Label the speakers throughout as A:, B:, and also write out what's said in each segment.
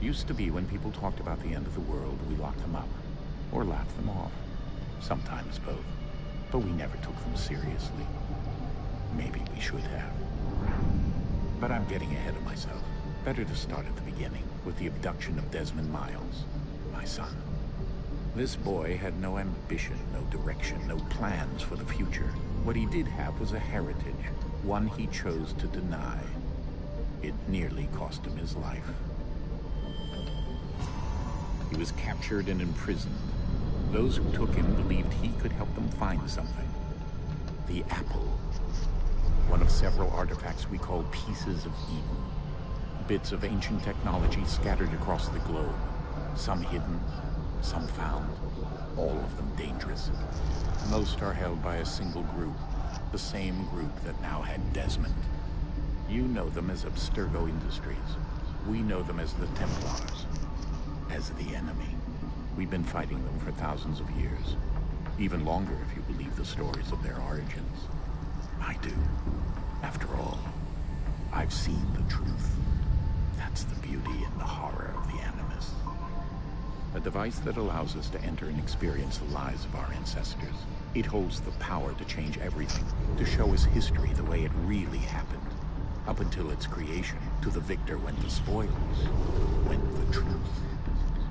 A: Used to be when people talked about the end of the world, we locked them up. Or laughed them off. Sometimes both. But we never took them seriously. Maybe we should have. But I'm getting ahead of myself. Better to start at the beginning, with the abduction of Desmond Miles, my son. This boy had no ambition, no direction, no plans for the future. What he did have was a heritage, one he chose to deny. It nearly cost him his life. He was captured and imprisoned. Those who took him believed he could help them find something. The apple. One of several artifacts we call pieces of Eden. Bits of ancient technology scattered across the globe. Some hidden, some found, all of them dangerous. Most are held by a single group, the same group that now had Desmond. You know them as Abstergo Industries. We know them as the Templars. As the enemy. We've been fighting them for thousands of years. Even longer if you believe the stories of their origins. I do. After all, I've seen the truth. That's the beauty and the horror of the Animus. A device that allows us to enter and experience the lives of our ancestors. It holds the power to change everything, to show us history the way it really happened. Up until its creation, to the victor went the spoils, went the truth.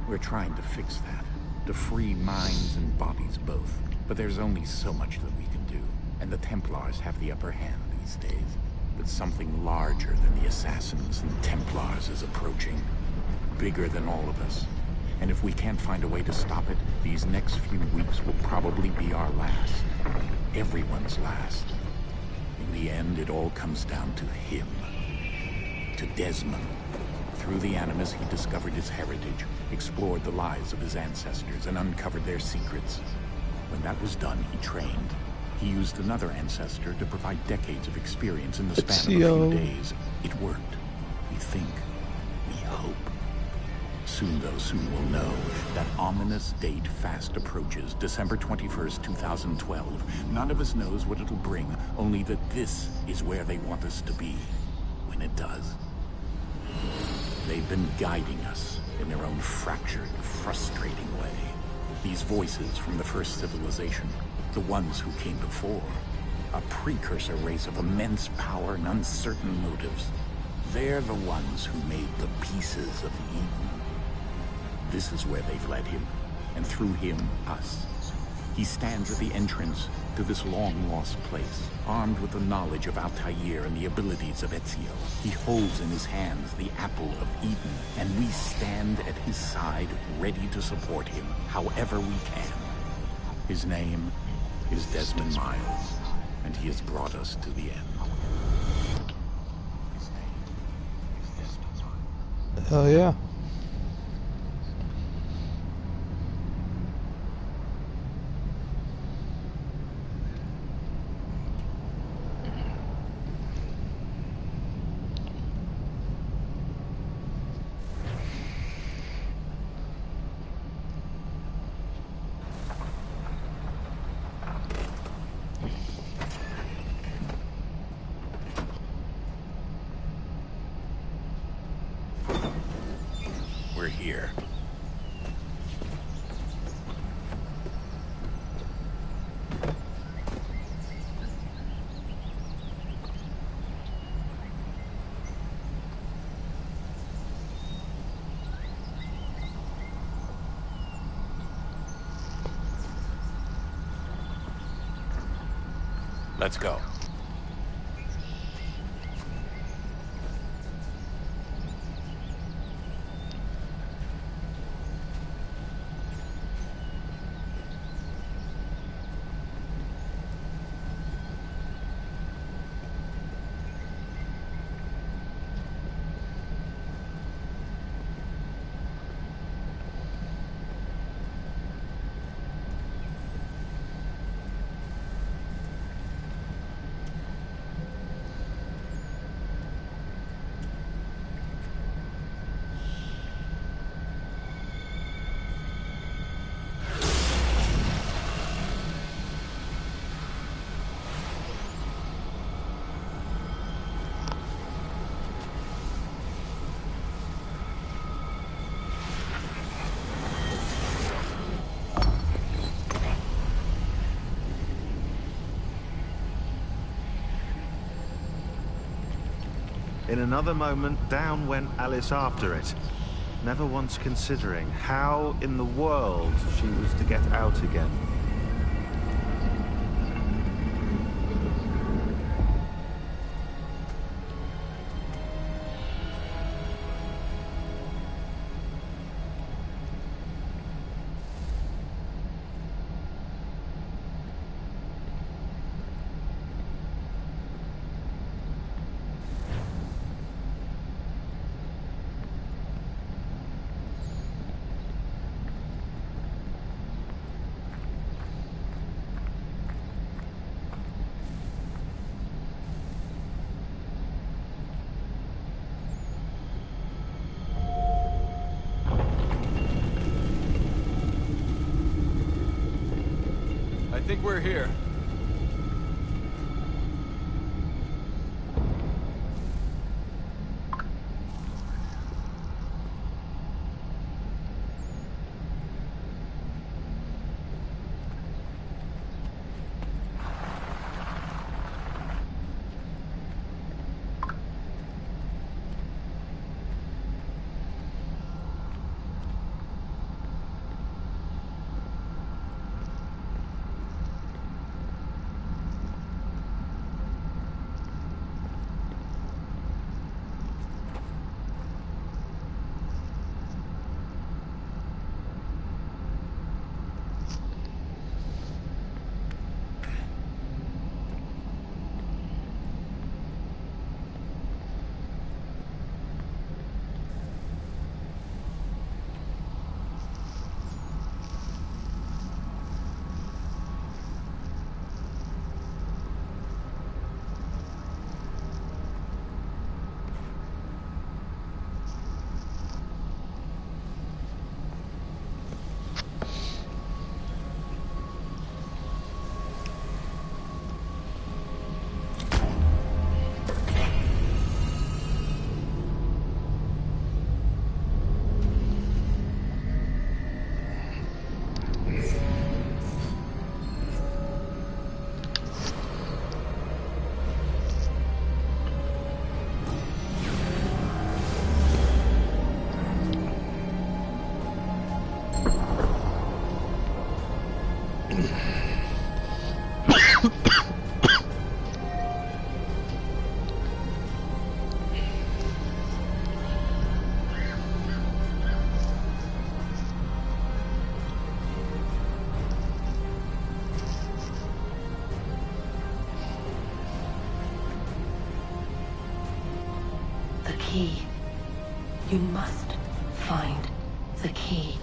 A: We're trying to fix that, to free minds and bodies both. But there's only so much that we can do, and the Templars have the upper hand these days. But something larger than the Assassins and Templars is approaching, bigger than all of us. And if we can't find a way to stop it, these next few weeks will probably be our last. Everyone's last. In the end, it all comes down to him. To Desmond. Through the Animus, he discovered his heritage, explored the lives of his ancestors, and uncovered their secrets. When that was done, he trained. He used another ancestor to provide decades of experience in the span of a few days. It worked. We think. We hope. Soon, though, soon we'll know. That ominous date fast approaches, December 21st, 2012. None of us knows what it'll bring, only that this is where they want us to be. When it does. They've been guiding us in their own fractured, frustrating way. These voices from the first civilization, the ones who came before, a precursor race of immense power and uncertain motives. They're the ones who made the pieces of Eden. This is where they've led him, and through him, us. He stands at the entrance to this long-lost place, armed with the knowledge of Altair and the abilities of Ezio. He holds in his hands the apple of Eden, and we stand at his side, ready to support him, however we can. His name is Desmond Miles, and he has brought us to the end.
B: Hell yeah.
A: We're here. Let's go.
C: In another moment, down went Alice after it, never once considering how in the world she was to get out again.
D: I think we're here.
E: The key. You must find the key.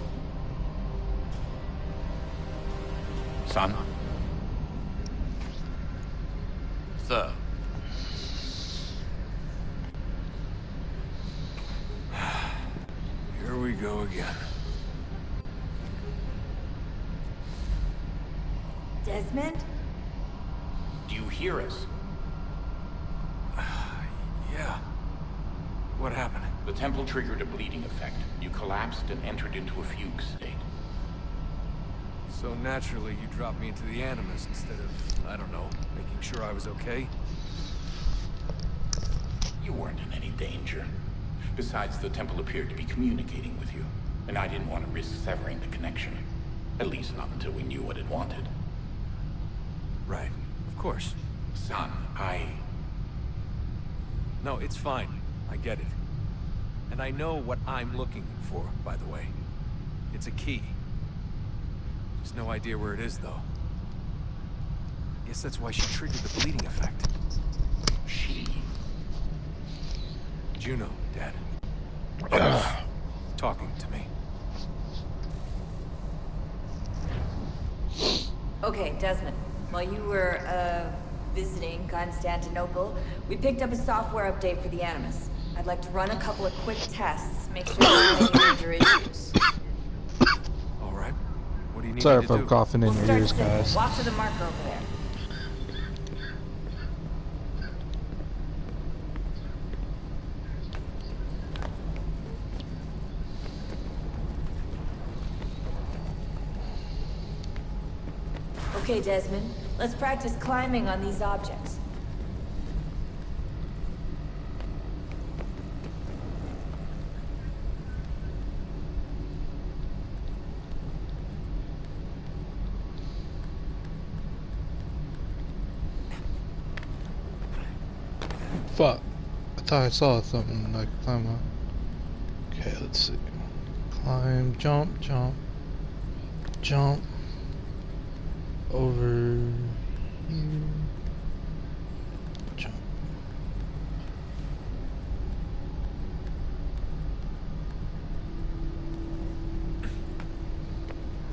A: Son?
D: Sir. Here we go again.
F: Desmond?
A: Do you hear us?
D: Yeah. What happened?
A: The temple triggered a bleeding effect. You collapsed and entered into a fugue state.
D: So naturally, you dropped me into the Animus instead of, I don't know, making sure I was okay?
A: You weren't in any danger. Besides, the temple appeared to be communicating with you, and I didn't want to risk severing the connection. At least not until we knew what it wanted.
D: Right. Of course.
A: Son,
D: No, it's fine. I get it. And I know what I'm looking for, by the way. It's a key. Just no idea where it is, though. Guess that's why she triggered the bleeding effect.
A: She?
D: Juno, Dad. She was talking to me.
F: Okay, Desmond. While you were, visiting Constantinople, we picked up a software update for the Animus. I'd like to run a couple of quick tests, make sure there aren't any major issues.
D: All right. What do you need
B: Sorry
D: me
B: if
D: to
B: I'm
D: do?
B: coughing in
F: We'll
B: your
F: start
B: ears,
F: simple.
B: guys.
F: Walk to the marker over there. Okay, Desmond. Let's practice climbing on these objects.
B: Fuck. I thought I saw something like climb up. Okay, let's see. Climb, jump, jump, jump. Over here. Jump.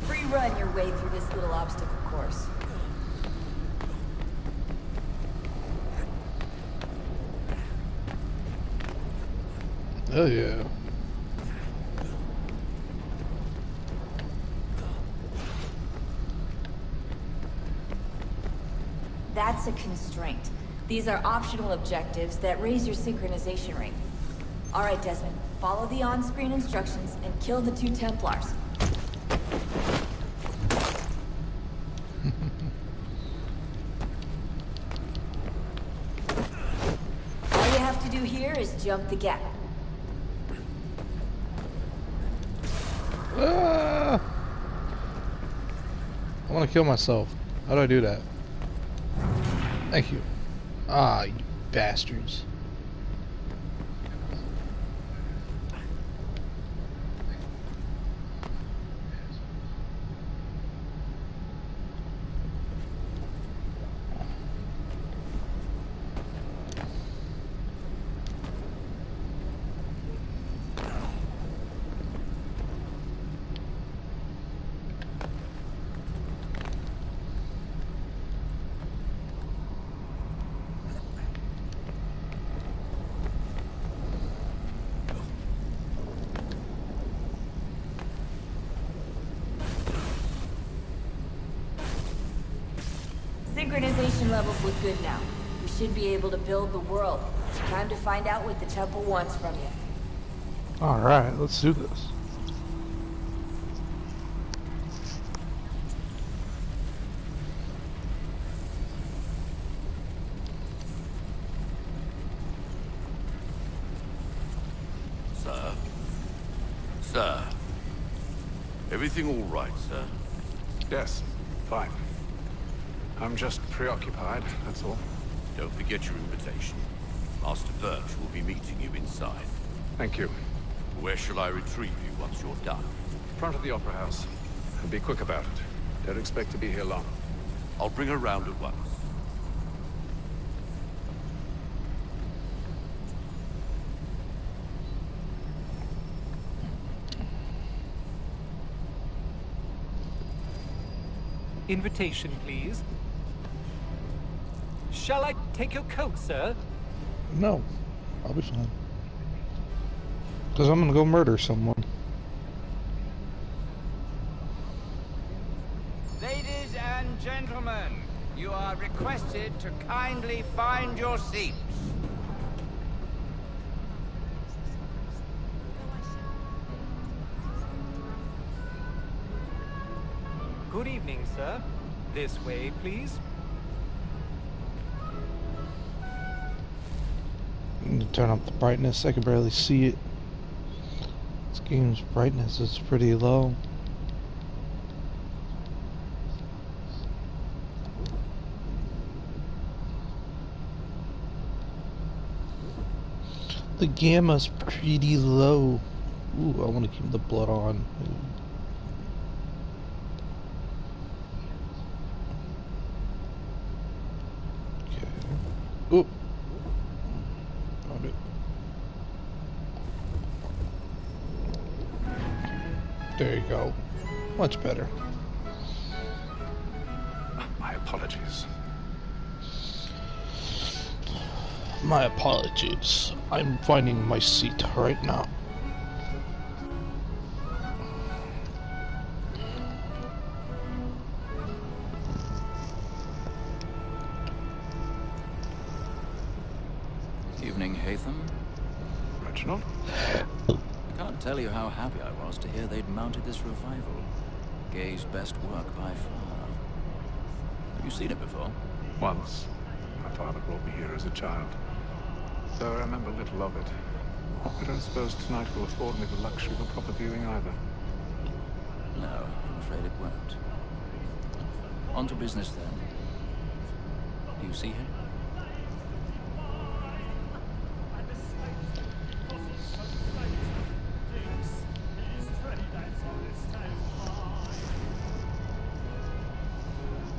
F: Free run your way through this little obstacle course.
B: Oh yeah.
F: That's a constraint. These are optional objectives that raise your synchronization rate. Alright, Desmond. Follow the on-screen instructions and kill the 2 Templars. All you have to do here is jump the gap.
B: Ah! I want to kill myself. How do I do that? Thank you. Ah, you bastards.
F: Synchronization levels look good now. We should be able to build the world. Time to find out what the temple wants from you.
B: Alright, let's do this.
G: Sir? Sir? Everything all right, sir?
H: Yes, fine. I'm just preoccupied, that's all.
G: Don't forget your invitation. Master Birch will be meeting you inside.
H: Thank you.
G: Where shall I retrieve you once you're done?
H: Front of the Opera House. And be quick about it. Don't expect to be here long.
G: I'll bring her round at once.
I: Invitation, please. Shall I take your coat, sir?
B: No, I'll be fine. Because I'm gonna go murder someone.
J: Ladies and gentlemen, you are requested to kindly find your seats.
I: Good evening, sir. This way, please.
B: Need to turn up the brightness. I can barely see it. This game's brightness is pretty low. The gamma's pretty low. Ooh, I want to keep the blood on. Okay. Oop. Found it. There you go. Much better.
H: My apologies.
B: My apologies. I'm finding my seat right now.
K: Evening, Hatham.
H: Reginald?
K: I can't tell you how happy I was to hear they'd mounted this revival. Gay's best work by far. Have you seen it before?
H: Once. My father brought me here as a child. Though I remember little of it. I don't suppose tonight will afford me the luxury of a proper viewing either.
K: No, I'm afraid it won't. On to business then. Do you see him?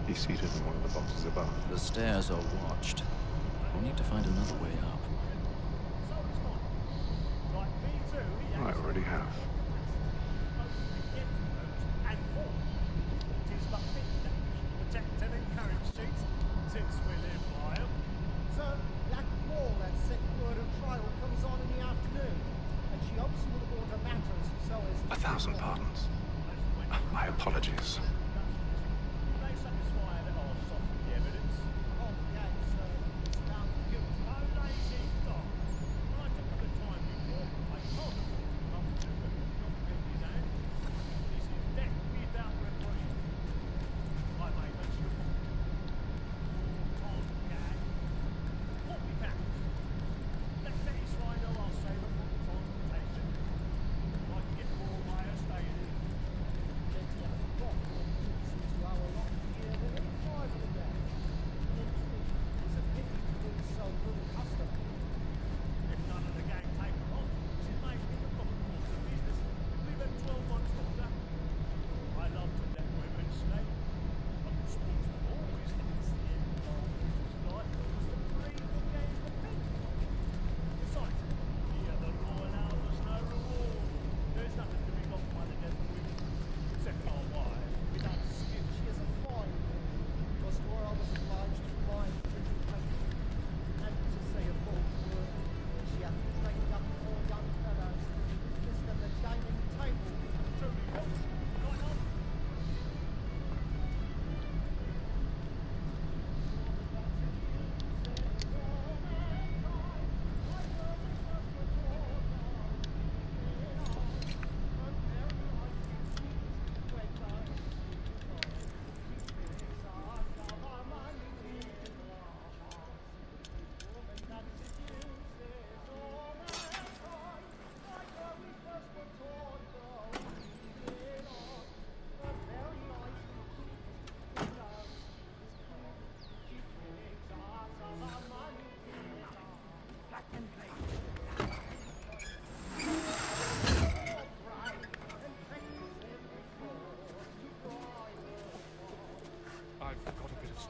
H: He's seated in one of the boxes above.
K: The stairs are watched. We'll need to find another way up.
H: I already have.
L: Sir, Black Wall has set word of trial comes on in the afternoon, and she hopes you will order matters so as...
H: 1,000 pardons. My apologies.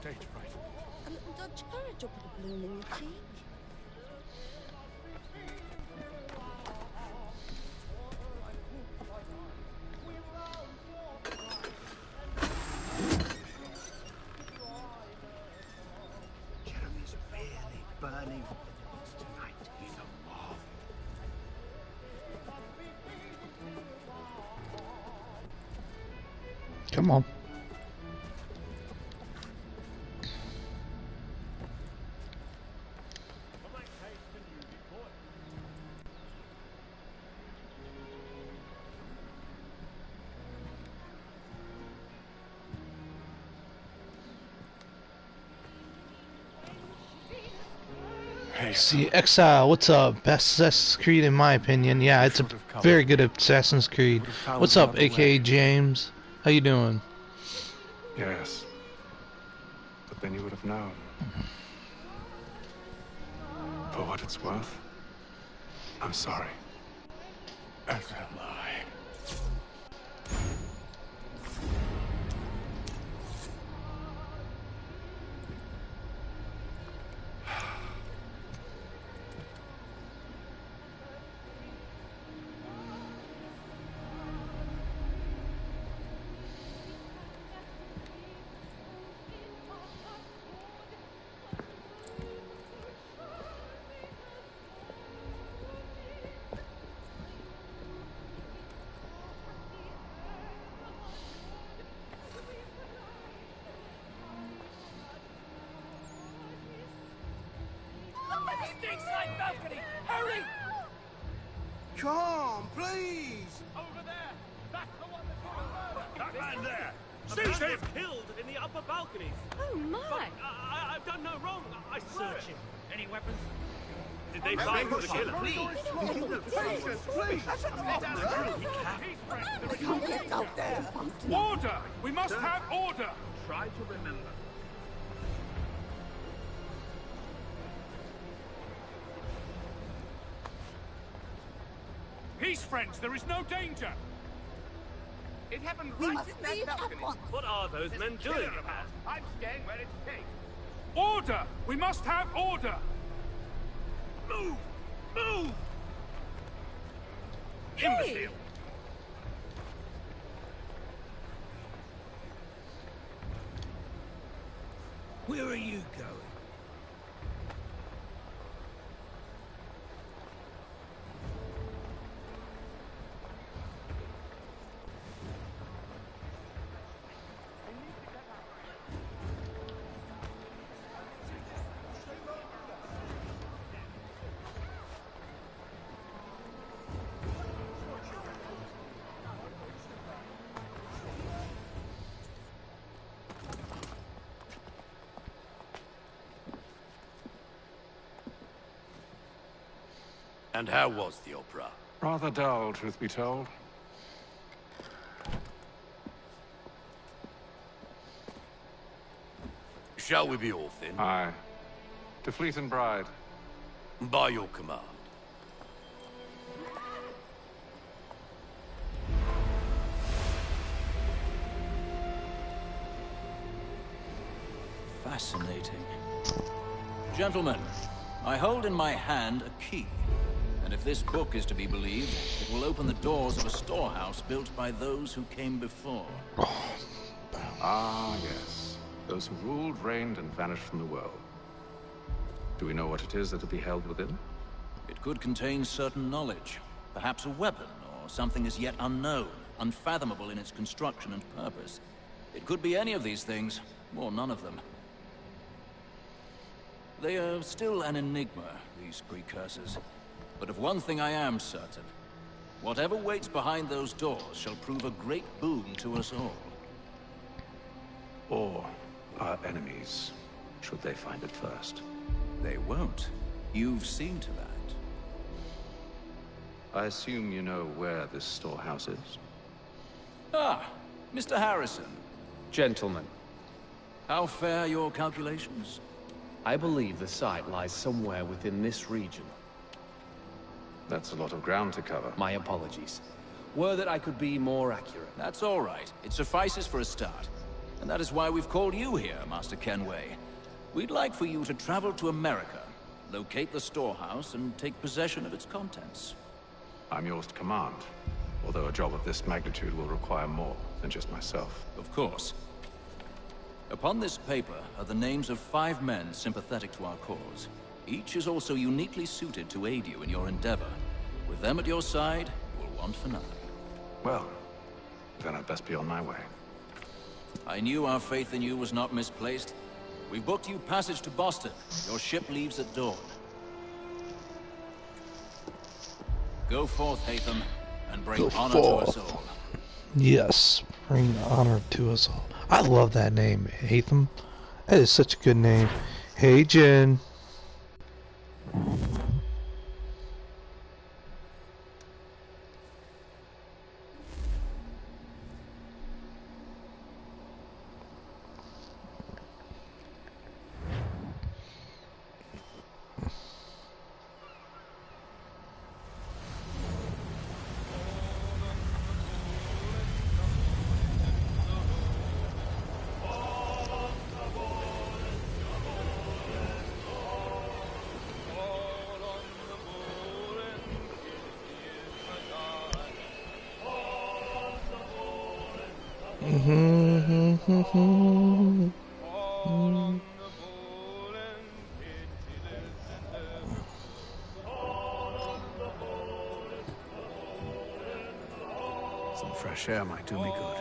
H: Stage fright.
M: A little Dutch courage or put a balloon in your cheek.
J: Jeremy's really burning tonight. He's a moth.
B: Come on. See, Exile, what's up? Best Assassin's Creed in my opinion. Yeah, it's a very good Assassin's Creed. What's up, aka James? How you doing?
H: Yes. But then you would have known. For what it's worth, I'm sorry. As am I.
J: Hurry! Come, please!
N: Over there! That's the one that man there! Seize him! Killed in the upper balconies.
M: Oh my!
N: But I've done no wrong. I search him. Any weapons? Did they find the killer?
J: Please!
N: Please! Order! We must have order! Try to remember. Peace, friends. There is no danger. It happened
M: We
N: right
M: must
N: in that
M: leave at
N: balcony.
M: once.
N: What are those men doing about? I'm staying where it's safe.
O: Order! We must have order!
N: Move! Move!
M: Hey!
N: Imbecile!
P: Where are you going?
G: And how was the opera?
H: Rather dull, truth be told.
G: Shall we be off then?
H: Aye. To Fleet and Bride.
G: By your command.
K: Fascinating. Gentlemen, I hold in my hand a key. And if this book is to be believed, it will open the doors of a storehouse built by those who came before.
H: Ah, yes. Those who ruled, reigned, and vanished from the world. Do we know what it is that will be held within?
K: It could contain certain knowledge. Perhaps a weapon, or something as yet unknown, unfathomable in its construction and purpose. It could be any of these things, or none of them. They are still an enigma, these precursors. But of one thing I am certain. Whatever waits behind those doors shall prove a great boon to us all.
H: Or our enemies, should they find it first.
K: They won't. You've seen to that.
H: I assume you know where this storehouse is?
K: Ah, Mr. Harrison.
Q: Gentlemen,
K: How fare your calculations?
Q: I believe the site lies somewhere within this region.
H: That's a lot of ground to cover.
Q: My apologies. Were that I could be more accurate.
K: That's all right. It suffices for a start. And that is why we've called you here, Master Kenway. We'd like for you to travel to America, locate the storehouse, and take possession of its contents.
H: I'm yours to command, although a job of this magnitude will require more than just myself.
K: Of course. Upon this paper are the names of 5 men sympathetic to our cause. Each is also uniquely suited to aid you in your endeavor. With them at your side, you will want for nothing.
H: Well, then I'd best be on my way.
K: I knew our faith in you was not misplaced. We've booked you passage to Boston. Your ship leaves at dawn. Go forth, Hatham, and bring honor to us all.
B: Yes, bring honor to us all. I love that name, Hatham. That is such a good name. Hey, Jen.
D: Some fresh air might do me good.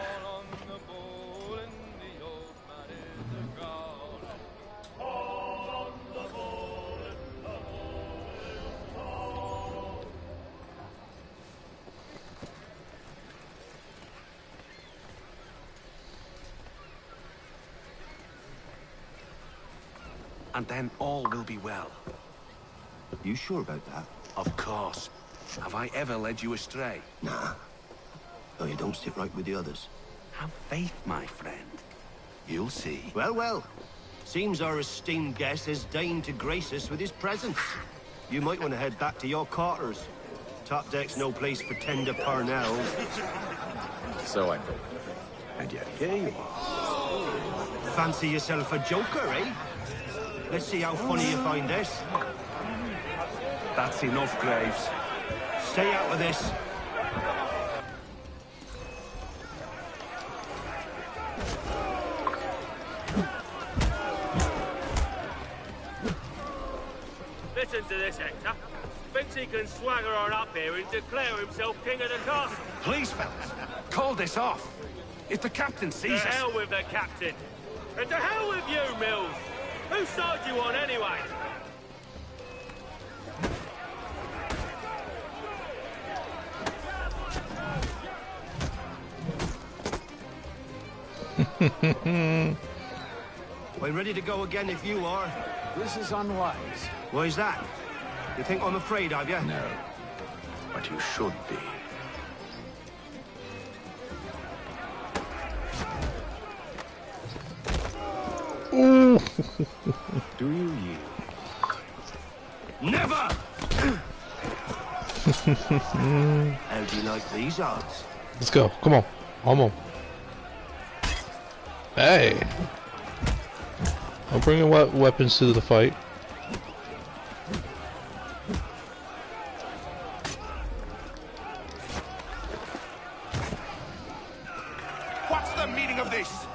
G: And then all will be well.
R: You sure about that?
G: Of course. Have I ever led you astray?
R: Nah. Oh, you don't sit right with the others.
G: Have faith, my friend. You'll see.
R: Well, well. Seems our esteemed guest has deigned to grace us with his presence. You might want to head back to your quarters. Top deck's no place for tender parnells.
G: So I thought. And yet here you are.
R: Fancy yourself a joker, eh? Let's see how funny you find this.
C: That's enough, Graves.
R: Stay out of this.
N: Listen to this, Hector. Thinks he can swagger on up here and declare himself king of the castle.
C: Please, fellas, call this off. If the captain sees us...
N: To hell with the captain. And to hell with you, Mills. Whose side you on, anyway?
R: We're ready to go again if you are.
G: This is unwise.
R: Why's that? You think I'm afraid of you?
G: No. But you should be.
B: Ooh.
G: Do you yield?
R: Never! How do you like these odds?
B: Let's go. Come on. Come on. Hey. I'm bringing weapons to the fight.
S: What's the meaning of this?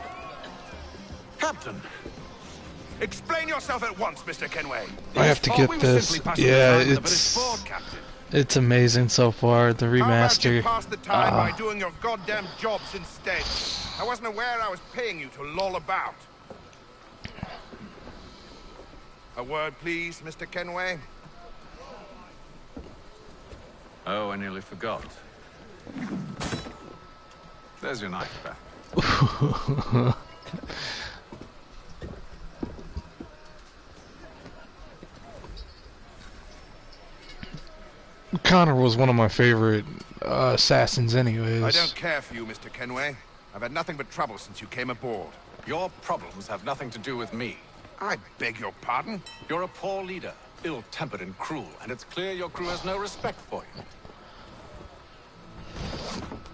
G: Captain!
S: Explain yourself at once, Mr. Kenway.
B: I have to get this. Yeah, it's amazing so far. The remaster.
S: How about you pass the time by doing your goddamn jobs instead? I wasn't aware I was paying you to loll about. A word, please, Mr. Kenway.
H: Oh, I nearly forgot. There's your knife back.
B: Connor was one of my favorite assassins anyways.
S: I don't care for you, Mr. Kenway. I've had nothing but trouble since you came aboard.
H: Your problems have nothing to do with me.
S: I beg your pardon?
H: You're a poor leader, ill-tempered and cruel, and it's clear your crew has no respect for you.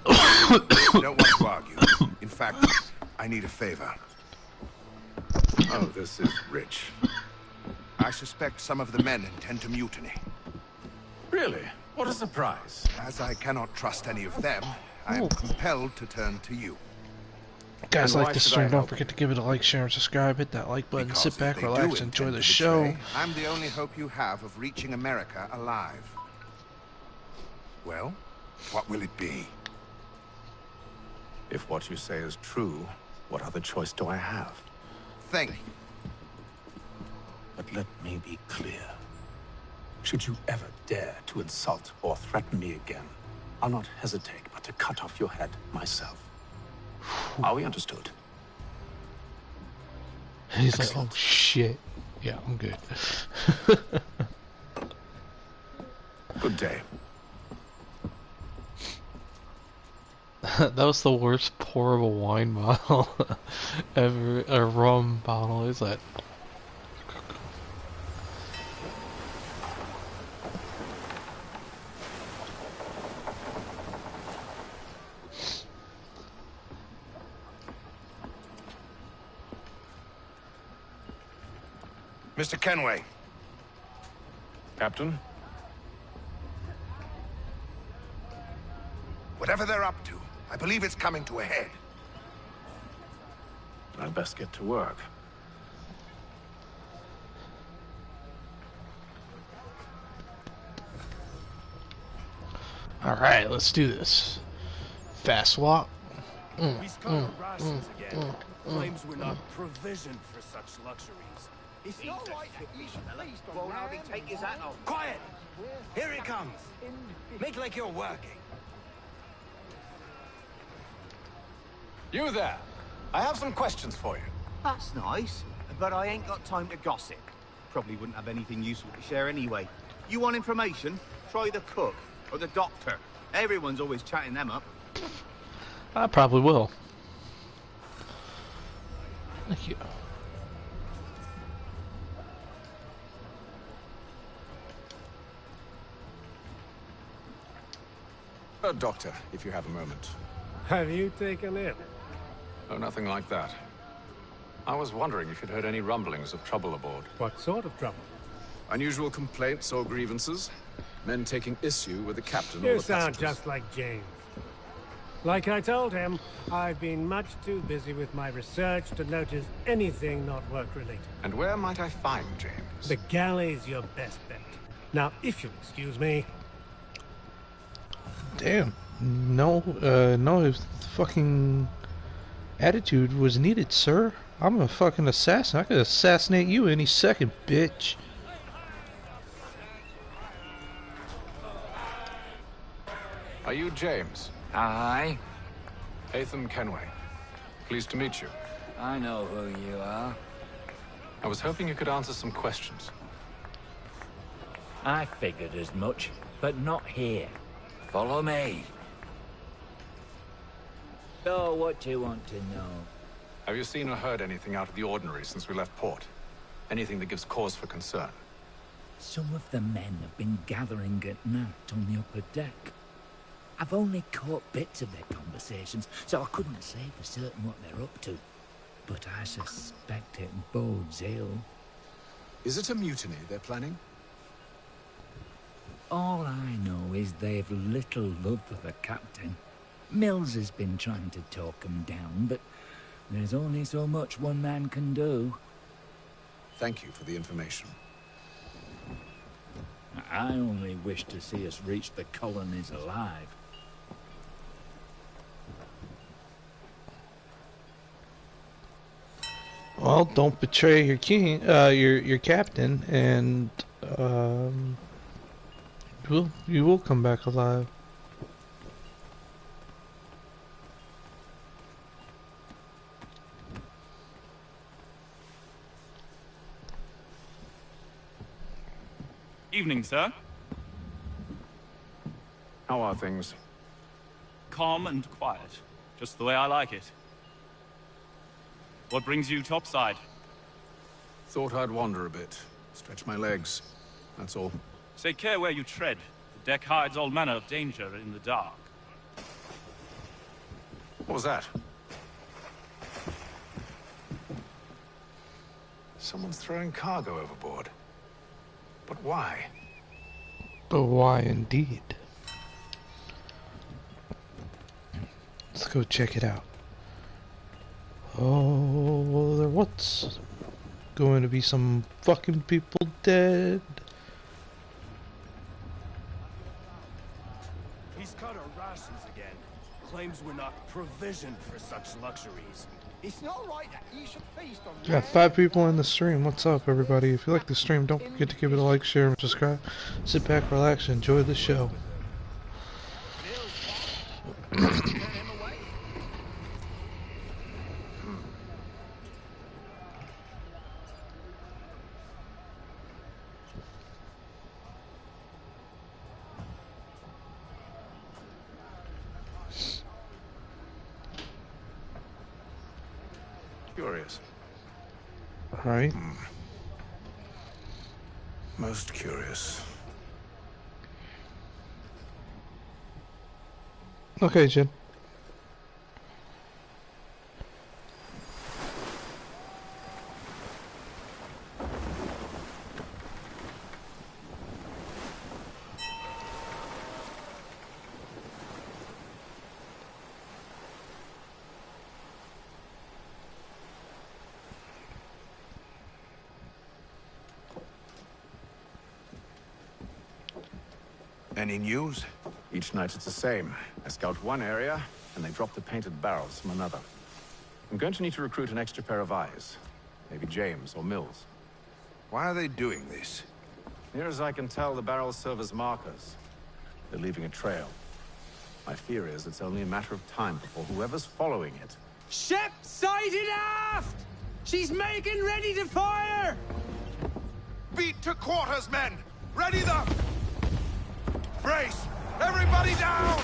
S: I don't want to argue. In fact, I need a favor.
H: Oh, this is rich.
S: I suspect some of the men intend to mutiny.
H: Really? What a surprise.
S: As I cannot trust any of them, I am compelled to turn to you.
B: Guys, like this stream, don't forget to give it a like, share, and subscribe. Hit that like button, sit back, relax, enjoy the show.
S: I'm the only hope you have of reaching America alive. Well, what will it be?
H: If what you say is true, what other choice do I have?
S: Think.
G: But let me be clear. Should you ever dare to insult or threaten me again, I'll not hesitate but to cut off your head myself. Are we understood?
B: He's like, oh shit. Yeah, I'm good.
G: Good day.
B: That was the worst pour of a wine bottle ever. A rum bottle. Is that?
S: Mr. Kenway.
H: Captain?
S: Whatever they're up to, I believe it's coming to a head.
G: I'd best get to work.
B: Alright, let's do this. Fast walk.
N: We scuttled rations again. Claims we're not provisioned for such luxuries.
J: It's not right that you should please won't hardly take his hat off. Quiet! Here it comes. Make like you're working.
H: You there. I have some questions for you.
J: That's nice, but I ain't got time to gossip. Probably wouldn't have anything useful to share anyway. You want information? Try the cook or the doctor. Everyone's always chatting them up.
B: I probably will. Thank you.
H: Doctor, if you have a moment.
T: Have you taken it?
H: Oh, nothing like that. I was wondering if you'd heard any rumblings of trouble aboard.
T: What sort of trouble?
U: Unusual complaints or grievances? Men taking issue with the captain or
T: You
U: the
T: sound
U: passengers?
T: just like James. Like I told him, I've been much too busy with my research to notice anything not work-related.
H: And where might I find James?
T: The galley's your best bet. Now, if you'll excuse me...
B: Damn. No, no fucking attitude was needed, sir. I'm a fucking assassin. I could assassinate you any second, bitch.
H: Are you James?
V: Aye.
H: Atham Kenway. Pleased to meet you.
V: I know who you are.
H: I was hoping you could answer some questions.
V: I figured as much, but not here. Follow me. So, what do you want to know?
H: Have you seen or heard anything out of the ordinary since we left port? Anything that gives cause for concern?
V: Some of the men have been gathering at night on the upper deck. I've only caught bits of their conversations, so I couldn't say for certain what they're up to. But I suspect it bodes ill.
U: Is it a mutiny they're planning?
V: All I know is they've little love for the captain. Mills has been trying to talk them down, but there's only so much one man can do.
U: Thank you for the information.
V: I only wish to see us reach the colonies alive.
B: Well, don't betray your king, your captain, and you will come back alive.
W: Evening, sir.
H: How are things?
W: Calm and quiet. Just the way I like it. What brings you topside?
U: Thought I'd wander a bit. Stretch my legs. That's all.
W: Take care where you tread. The deck hides all manner of danger in the dark.
H: What was that? Someone's throwing cargo overboard. But why?
B: But why indeed? Let's go check it out. Oh, there what's going to be some fucking people dead.
X: He's cut our rations again. Claims we're not provisioned for such luxuries.
L: It's not right that you should feast on
B: Got 5 people in the stream. What's up, everybody? If you like the stream, don't forget to give it a like, share, and subscribe. Sit back, relax, and enjoy the show.
H: Curious.
B: Right.
H: Most curious.
B: Okay, Jen.
U: Any news? Each night it's the same. I scout one area, and they drop the painted barrels from another. I'm going to need to recruit an extra pair of eyes. Maybe James or Mills.
S: Why are they doing this?
U: Near as I can tell, the barrels serve as markers. They're leaving a trail. My fear is it's only a matter of time before whoever's following it...
Y: Ship sighted aft! She's making ready to fire!
S: Beat to quarters, men! Ready the... Brace! Everybody down!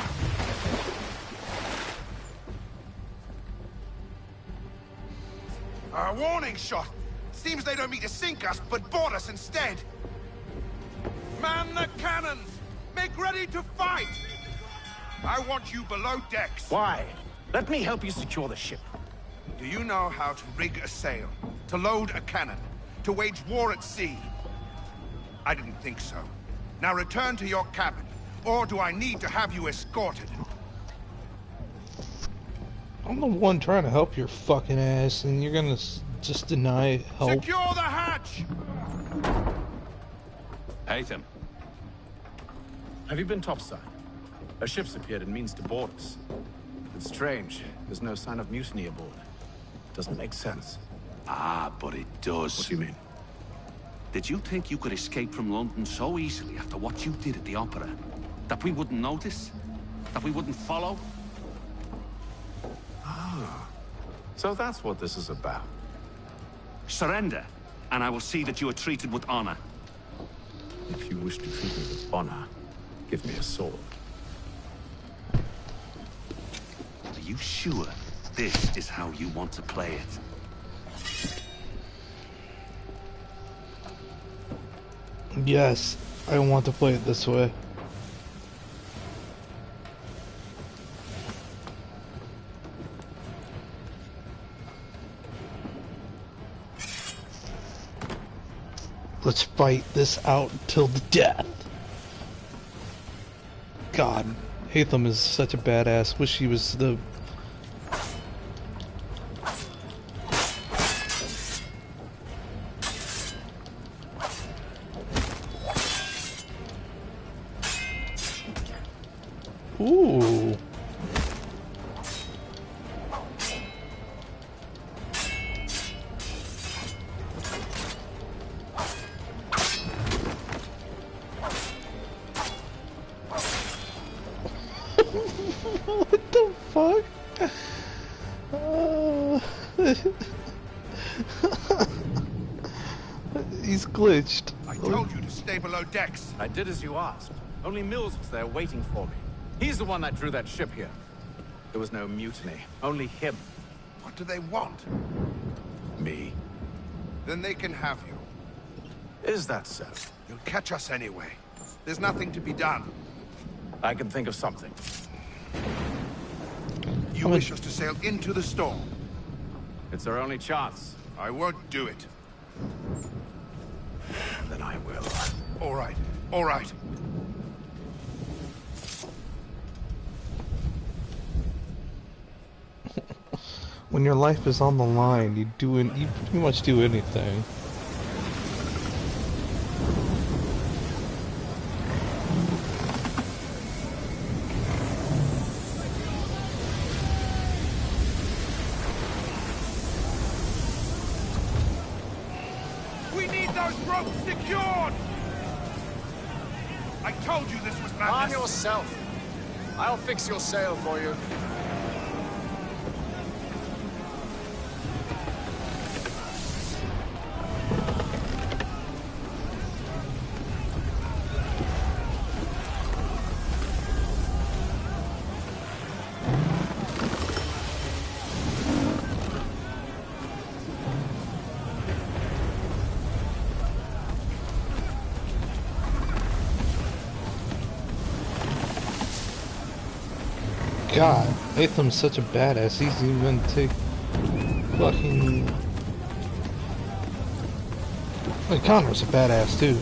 S: A warning shot! Seems they don't mean to sink us, but board us instead! Man the cannons! Make ready to fight! I want you below decks!
U: Why?
G: Let me help you secure the ship.
S: Do you know how to rig a sail? To load a cannon? To wage war at sea? I didn't think so. Now return to your cabin, or do I need to have you escorted?
B: I'm the one trying to help your fucking ass, and you're gonna just deny help.
S: Secure the hatch!
U: Haytham. Have you been topside? A ship's appeared and means to board us. It's strange. There's no sign of mutiny aboard. Doesn't make sense.
A: Ah, but it does.
U: What do you mean?
A: Did you think you could escape from London so easily after what you did at the opera? That we wouldn't notice? That we wouldn't follow?
U: Ah. So that's what this is about.
A: Surrender, and I will see that you are treated with honor.
U: If you wish to treat me with honor, give me a sword.
A: Are you sure this is how you want to play it?
B: Yes, I want to play it this way. Let's fight this out till the death. God, Haytham is such a badass. Wish he was the... Ooh. What the fuck? He's glitched.
S: I told you to stay below decks.
U: I did as you asked. Only Mills was there waiting for me. He's the one that drew that ship here. There was no mutiny, only him.
S: What do they want?
U: Me.
S: Then they can have you.
U: Is that so?
S: You'll catch us anyway. There's nothing to be done.
U: I can think of something.
S: You wish us to sail into the storm?
U: It's our only chance.
S: I won't do it.
U: Then I will.
S: All right, all right.
B: When your life is on the line, you pretty much do anything.
S: We need those ropes secured! I told you this was madness.
E: Arm yourself. I'll fix your sail for you.
B: God, Haytham's such a badass. He's even take fucking... Like, Connor's a badass too.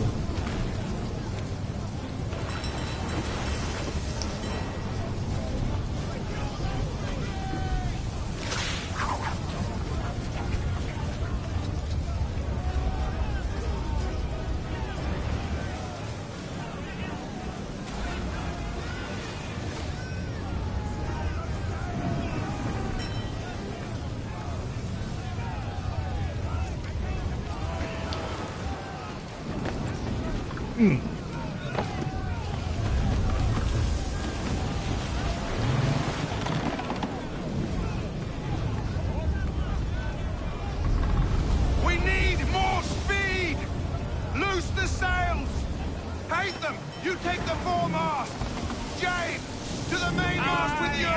S: We need more speed! Loose the sails! Haytham, you take the foremast! James, to the mainmast with you!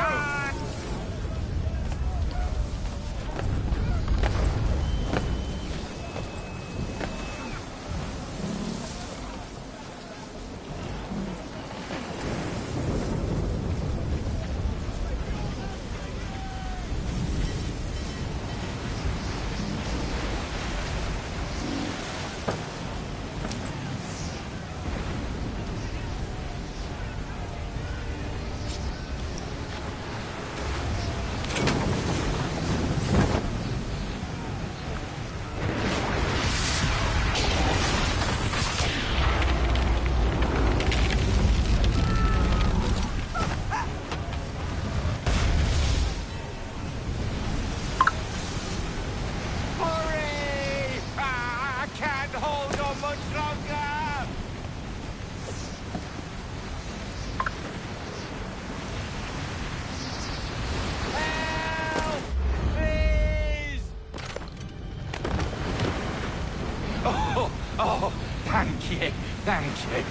S: Thank you, thank you.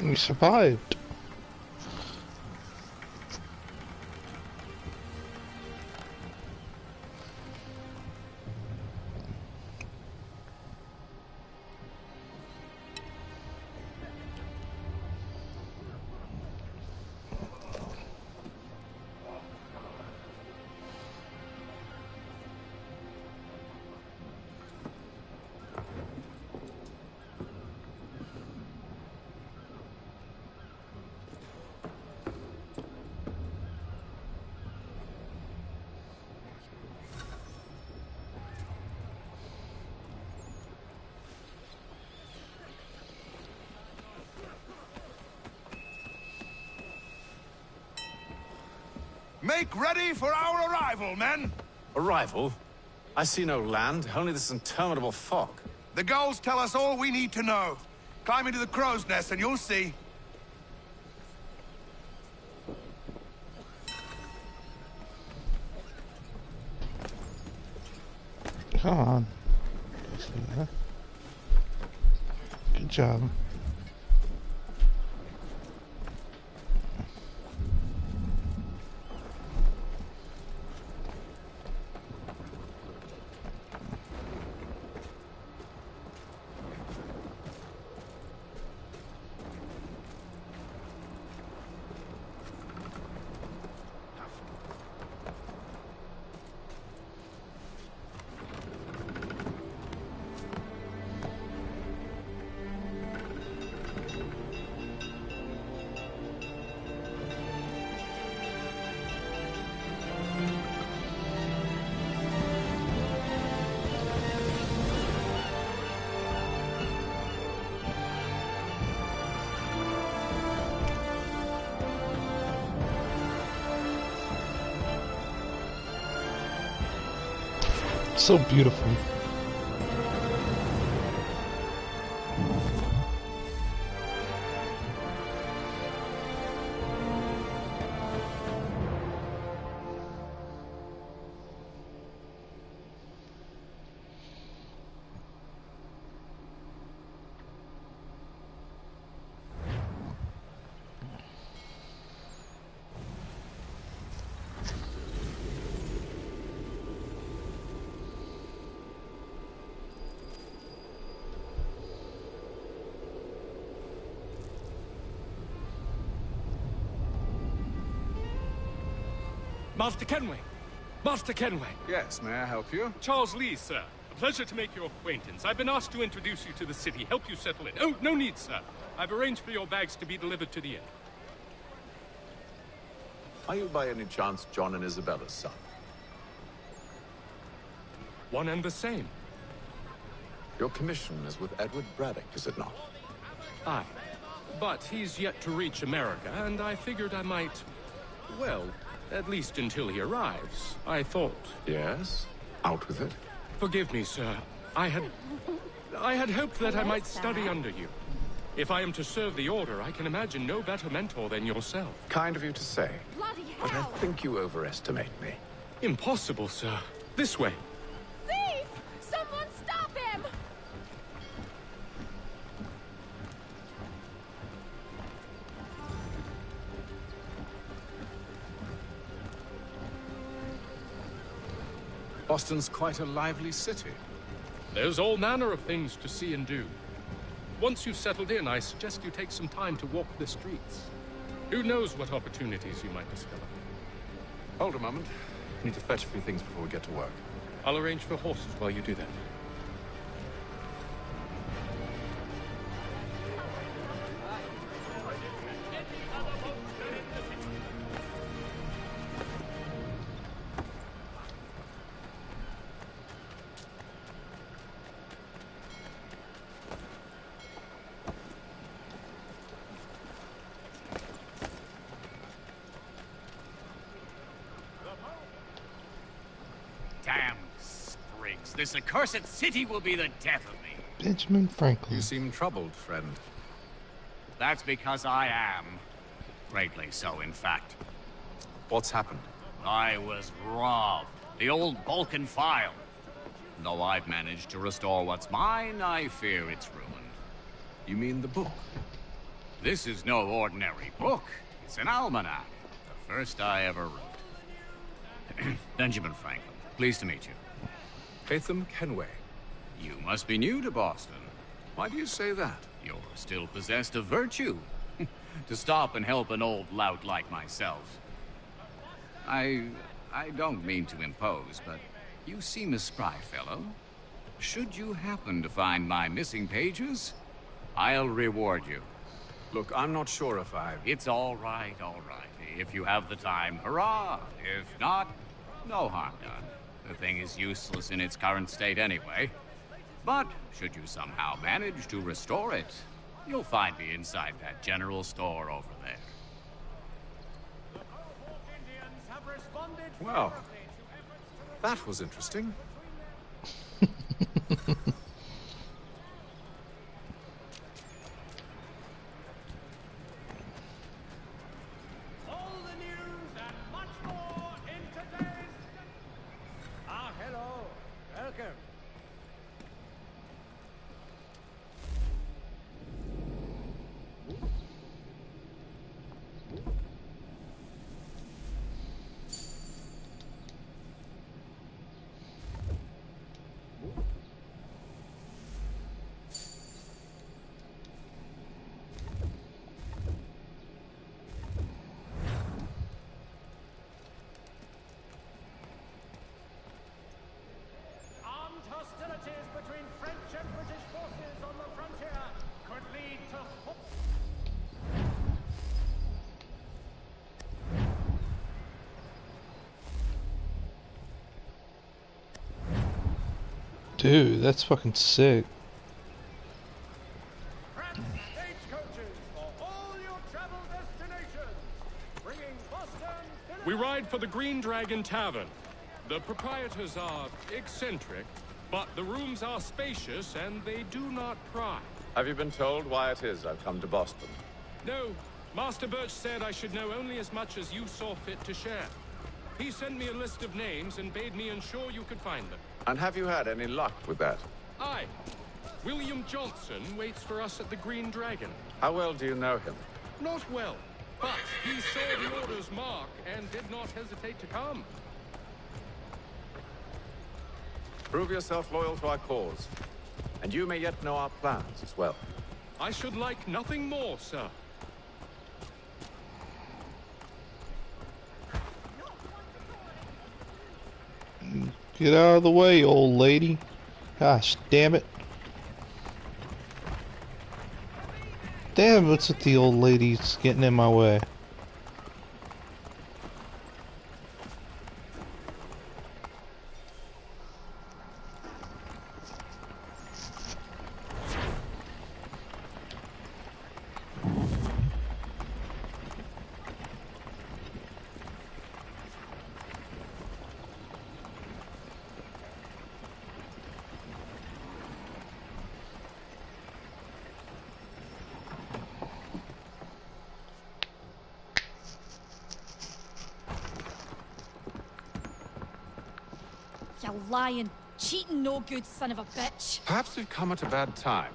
B: We survived.
S: Make ready for our arrival, men!
U: Arrival? I see no land, only this interminable fog.
S: The gulls tell us all we need to know. Climb into the crow's nest and you'll see.
B: Come on. Good job. So beautiful.
F: Master Kenway! Master Kenway!
H: Yes, may I help you?
F: Charles Lee, sir. A pleasure to make your acquaintance. I've been asked to introduce you to the city, help you settle in. Oh, no need, sir. I've arranged for your bags to be delivered to the inn.
U: Are you by any chance John and Isabella's son?
F: One and the same.
U: Your commission is with Edward Braddock, is it not?
F: Aye. But he's yet to reach America, and I figured I might... well, at least until he arrives, I thought.
U: Yes? Out with it.
F: Forgive me, sir. I had hoped that I might study under you. If I am to serve the Order, I can imagine no better mentor than yourself.
U: Kind of you to say. But I think you overestimate me.
F: Impossible, sir. This way.
I: Thief! Someone stop him!
H: Boston's quite a lively city.
F: There's all manner of things to see and do. Once you've settled in, I suggest you take some time to walk the streets. Who knows what opportunities you might discover.
H: Hold a moment. Need to fetch a few things before we get to work.
F: I'll arrange for horses while you do that.
K: this accursed city will be the death of me.
B: Benjamin Franklin.
U: You seem troubled, friend.
K: That's because I am. Greatly so, in fact.
U: What's happened?
K: I was robbed. The old Balkan file. Though I've managed to restore what's mine, I fear it's ruined.
U: You mean the book?
K: This is no ordinary book. It's an almanac. The first I ever wrote. Benjamin Franklin, pleased to meet you.
U: Hatham Kenway.
K: You must be new to Boston.
U: Why do you say that?
K: You're still possessed of virtue. To stop and help an old lout like myself. I don't mean to impose, but you seem a spry fellow. Should you happen to find my missing pages, I'll reward you.
U: Look, I'm not sure if I...
K: It's all right, all right. If you have the time, hurrah! If not, no harm done. The thing is useless in its current state anyway. But should you somehow manage to restore it, you'll find me inside that general store over there.
U: Well, that was interesting.
T: All the news and much more in today's... Ah, hello. Welcome. Armed hostilities between French and British forces on the frontier could lead to...
B: Dude, that's fucking sick.
T: Stagecoaches for all your travel destinations, bringing Boston...
F: We ride for the Green Dragon Tavern. The proprietors are eccentric, but the rooms are spacious and they do not pry.
U: Have you been told why it is I've come to Boston?
F: No, Master Birch said I should know only as much as you saw fit to share. He sent me a list of names and bade me ensure you could find them.
U: And have you had any luck with that?
F: Aye. William Johnson waits for us at the Green Dragon.
U: How well do you know him?
F: Not well, but he saw the order's mark and did not hesitate to come.
U: Prove yourself loyal to our cause. And you may yet know our plans as well.
F: I should like nothing more, sir.
B: Get out of the way, old lady. Gosh, damn it. Damn, what's with the old ladies getting in my way?
I: You lying, cheating, no good son of a bitch.
U: Perhaps we've come at a bad time.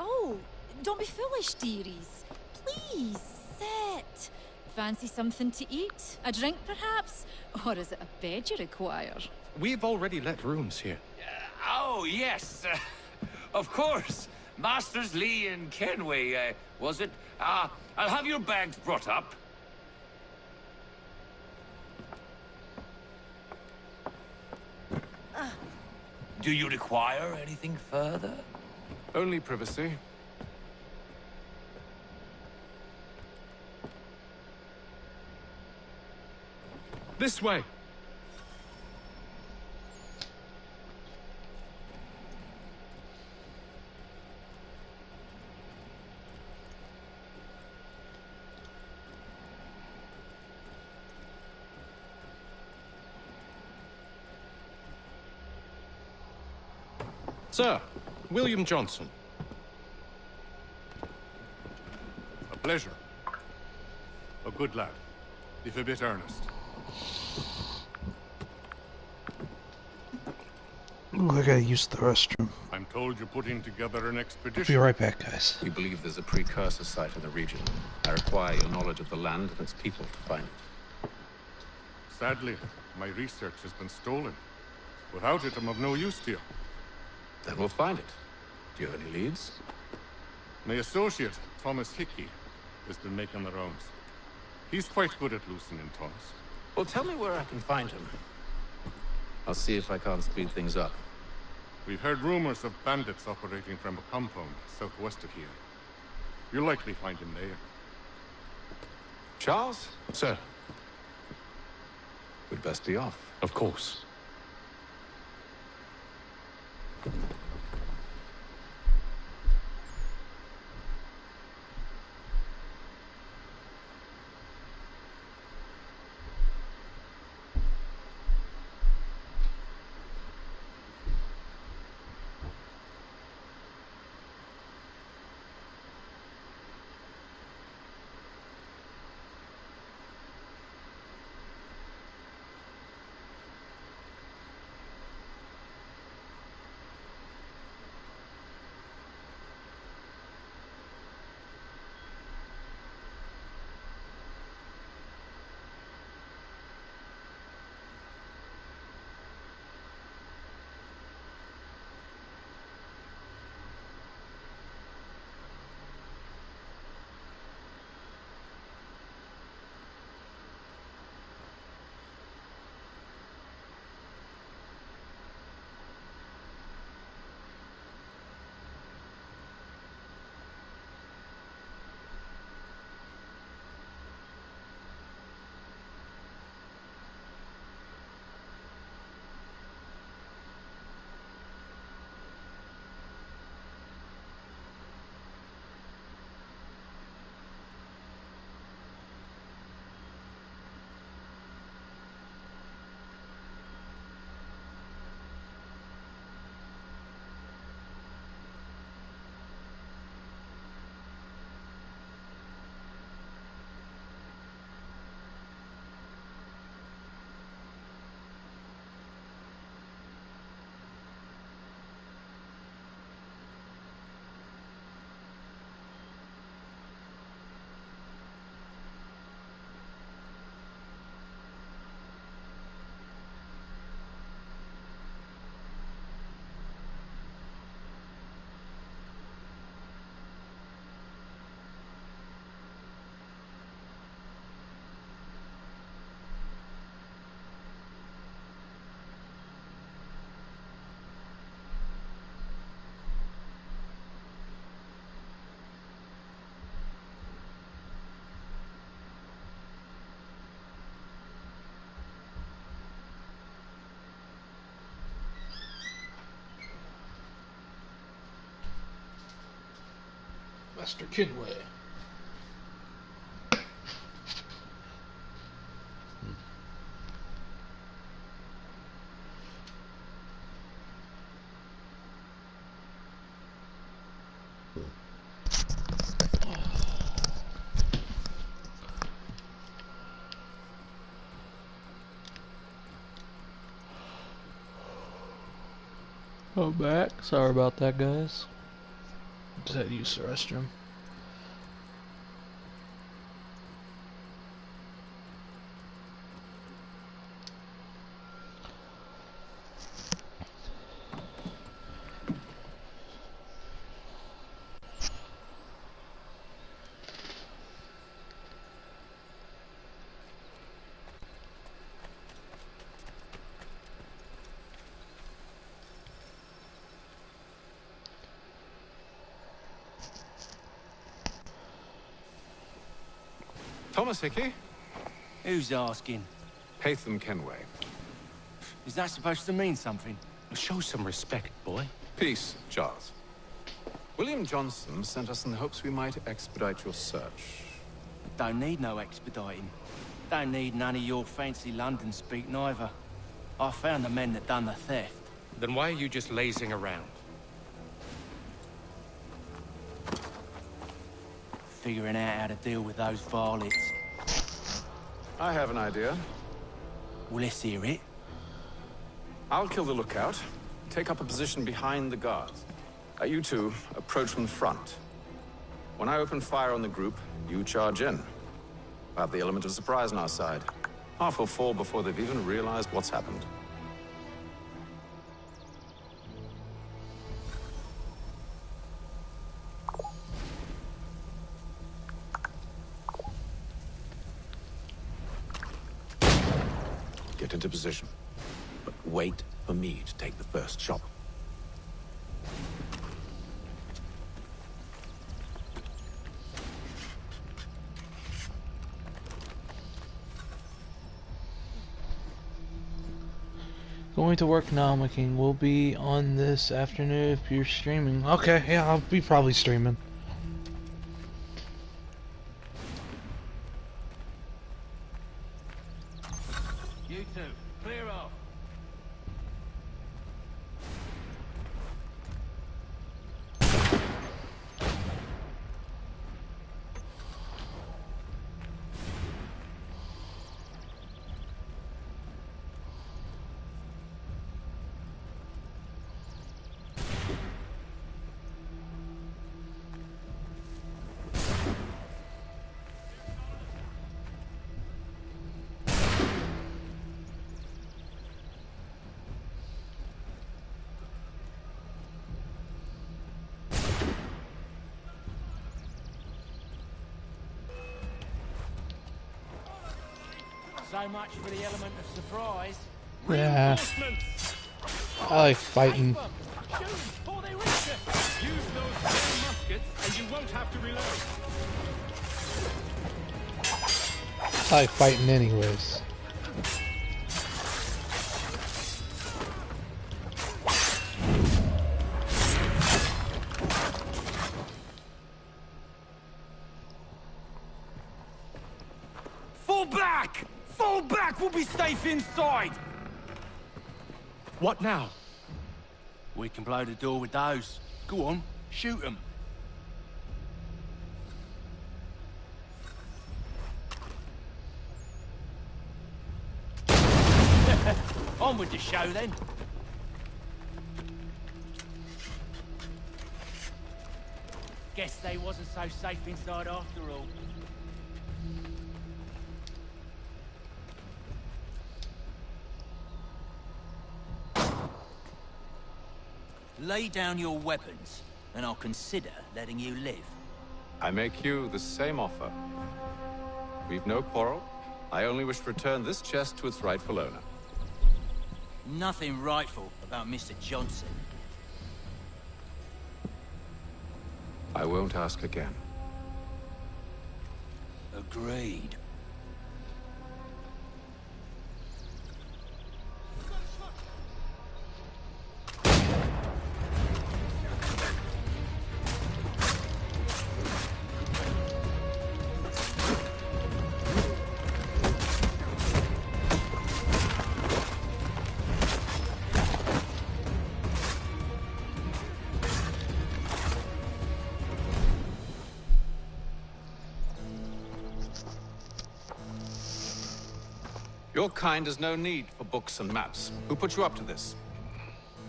I: Oh, don't be foolish, dearies. Please, sit. Fancy something to eat? A drink, perhaps? Or is it a bed you require?
F: We've already let rooms here.
M: Oh, yes. Of course. Masters Lee and Kenway, was it? I'll have your bags brought up. Do you require anything further?
U: Only privacy.
F: This way. Sir, William Johnson.
H: A pleasure. A good lad, if a bit earnest.
B: Ooh, I gotta use the restroom.
H: I'm told you're putting together an
B: I'll
H: expedition.
B: be right back, guys.
U: We believe there's a precursor site in the region. I require your knowledge of the land and its people to find it.
H: Sadly, my research has been stolen. Without it, I'm of no use to you.
U: Then we'll find it. Do you have any leads?
H: My associate, Thomas Hickey, has been making the rounds. He's quite good at loosening tongues.
U: Well, tell me where I can find him. I'll see if I can't speed things up.
H: We've heard rumors of bandits operating from a compound southwest of here. You'll likely find him there.
U: Charles?
A: Sir.
U: We'd best be off.
A: Of course.
B: Master Kinway.
C: I'm back. Sorry about that, guys.
B: Just had to use the restroom.
U: Thomas Hickey?
Y: Who's asking?
U: Haytham Kenway.
Y: Is that supposed to mean something?
A: Show some respect, boy.
U: Peace, Charles. William Johnson sent us in the hopes we might expedite your search.
Y: Don't need no expediting. Don't need none of your fancy London speak neither. I found the men that done the theft.
F: Then why are you just lazing around?
D: figuring out how to deal with those varlets.
U: I have an idea.
D: Well, let's hear it.
U: I'll kill the lookout, take up a position behind the guards. You two approach from the front. When I open fire on the group, you charge in. We'll have the element of surprise on our side. Half will fall before they've even realized what's happened. Get into position, but wait for me to take the first shot.
B: Going to work now, my king. We'll be on this afternoon if you're streaming. Okay, yeah, I'll be probably streaming.
D: You two, clear off. So much for the element of surprise.
B: Yeah. I like fighting.
F: Shoot before they reach us. Use those same muskets and you won't have to reload.
B: I like fighting anyways.
Y: Fall back! Fall back! We'll be safe inside!
F: What now?
D: We can blow the door with those. Go on, shoot them. On with the show then. Guess they wasn't so safe inside after all. Lay down your weapons, and I'll consider letting you live.
U: I make you the same offer. We've no quarrel. I only wish to return this chest to its rightful owner.
D: Nothing rightful about Mr. Johnson.
U: I won't ask again.
D: Agreed.
U: Your kind has no need for books and maps. Who put you up to this?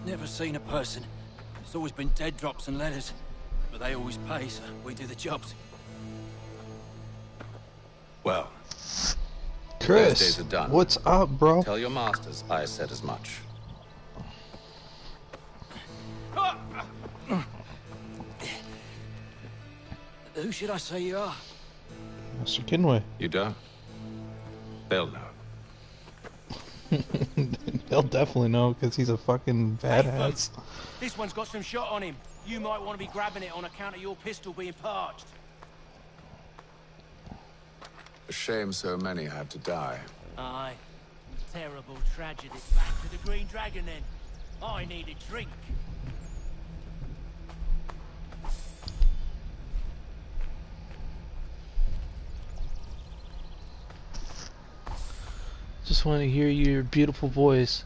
D: Never seen a person. It's always been dead drops and letters. But they always pay, so we do the jobs.
U: Well,
B: Chris,
U: those days are done.
B: what's up, bro?
U: Tell your masters I said as much.
D: Who should I say you are?
B: Mr. Kinway.
U: You don't? They'll know.
B: He'll definitely know because he's a fucking badass.
D: This one's got some shot on him. You might want to be grabbing it on account of your pistol being parched.
U: A shame so many had to die.
D: Aye. Terrible tragedy. Back to the Green Dragon then. I need a drink.
B: Just want to hear your beautiful voice.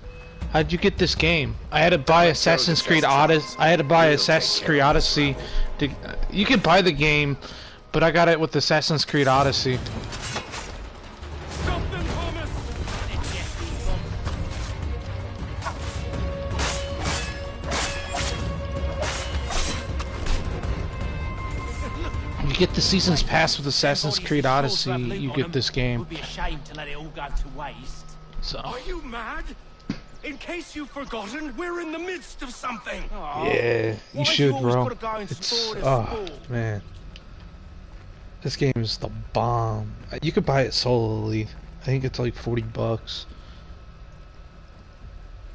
B: How'd you get this game? I had to buy Assassin's Creed Odyssey. I had to buy Assassin's Creed Odyssey. You could buy the game, But I got it with Assassin's Creed Odyssey.
Y: Stop them, Thomas!
B: You get the Season's Pass with Assassin's Creed Odyssey, you get this game.
Y: Would be ashamed to let it all go to waste.
B: So.
Y: Are you mad? In case you've forgotten, we're in the midst of something.
B: Yeah, you should, bro. It's man, this game is the bomb. You could buy it solely. I think it's like $40,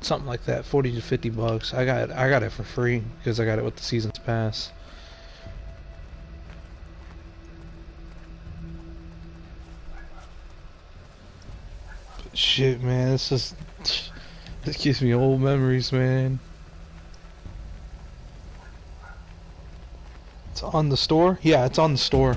B: something like that, 40 to 50 bucks. I got it for free because I got it with the Season's Pass. But shit, man, this gives me old memories, man. It's on the store? Yeah, it's on the store.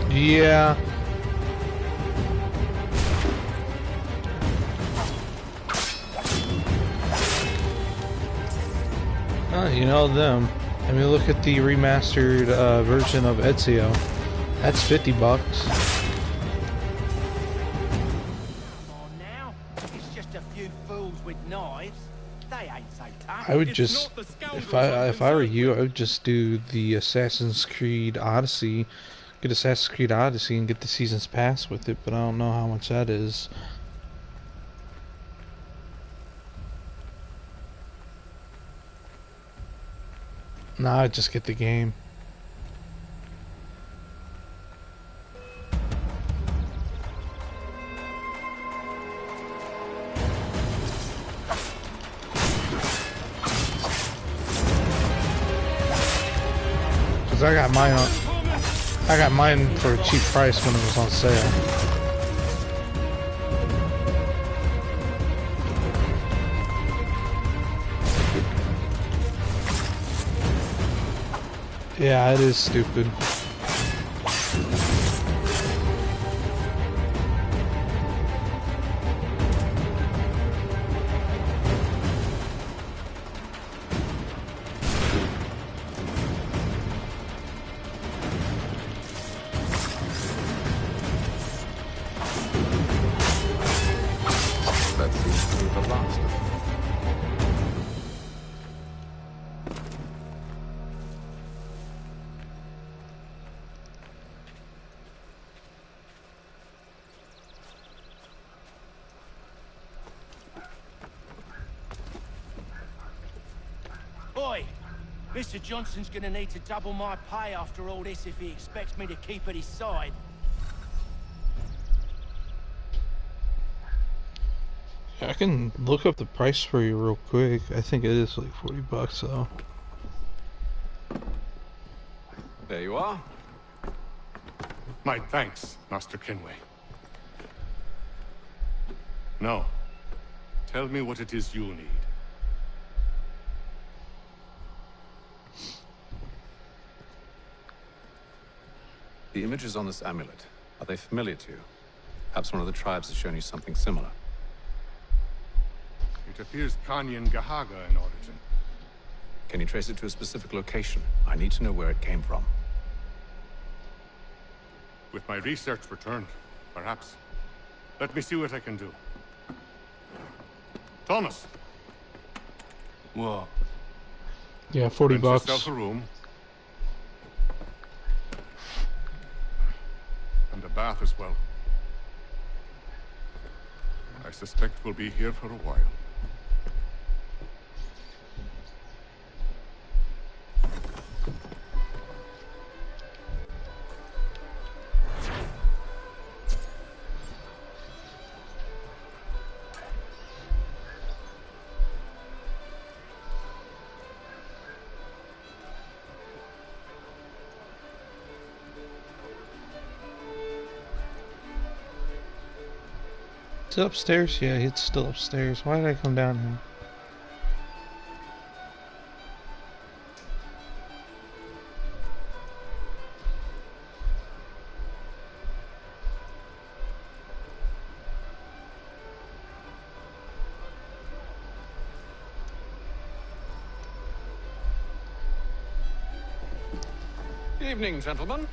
B: Yeah. Oh, you know them. I mean, look at the remastered version of Ezio. That's $50.
Y: Now, it's just a few fools with knives. They ain't so tough.
B: I would just, if I were you, I would just do the Assassin's Creed Odyssey. Get Assassin's Creed Odyssey and get the Season's Pass with it, but I don't know how much that is. Nah, I'd just get the game. Cause I got mine for a cheap price when it was on sale. Yeah, it is stupid.
U: That seems to be the last of them.
Y: Oi! Mr. Johnson's gonna need to double my pay after all this if he expects me to keep at his side.
B: I can look up the price for you real quick. I think it is like $40 though.
U: There you are.
F: My thanks, Master Kenway. Now, tell me what it is you need.
U: The images on this amulet, are they familiar to you? Perhaps one of the tribes has shown you something similar.
F: It appears Kanyan Gahaga in origin.
U: Can you trace it to a specific location? I need to know where it came from.
F: With my research returned, perhaps. Let me see what I can do. Thomas!
M: What?
B: Yeah, $40.
F: Rent yourself a room. And a bath as well. I suspect we'll be here for a while.
B: Is it upstairs? Yeah, it's still upstairs. Why did I come down here?
U: Evening, gentlemen.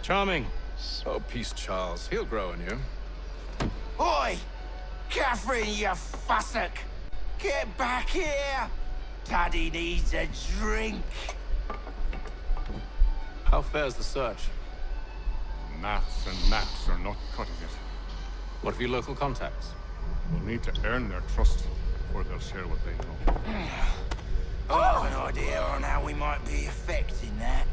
F: Charming.
U: Oh, peace, Charles. He'll grow on you.
Y: Oi! Catherine, you fussock! Get back here! Daddy needs a drink.
U: How fares the search?
F: Maths and maps are not cutting it.
U: What of your local contacts?
F: We'll need to earn their trust before they'll share what they know.
Y: I have an idea on how we might be affecting that.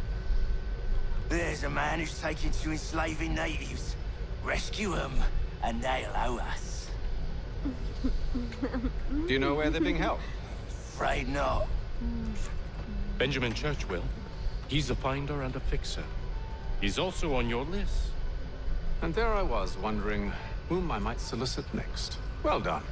Y: There's a man who's taken to enslaving natives. Rescue them, and they'll owe us.
U: Do you know where they're being held?
Y: Afraid not.
F: Benjamin Church will. He's a finder and a fixer. He's also on your list.
U: And there I was, wondering whom I might solicit next. Well done.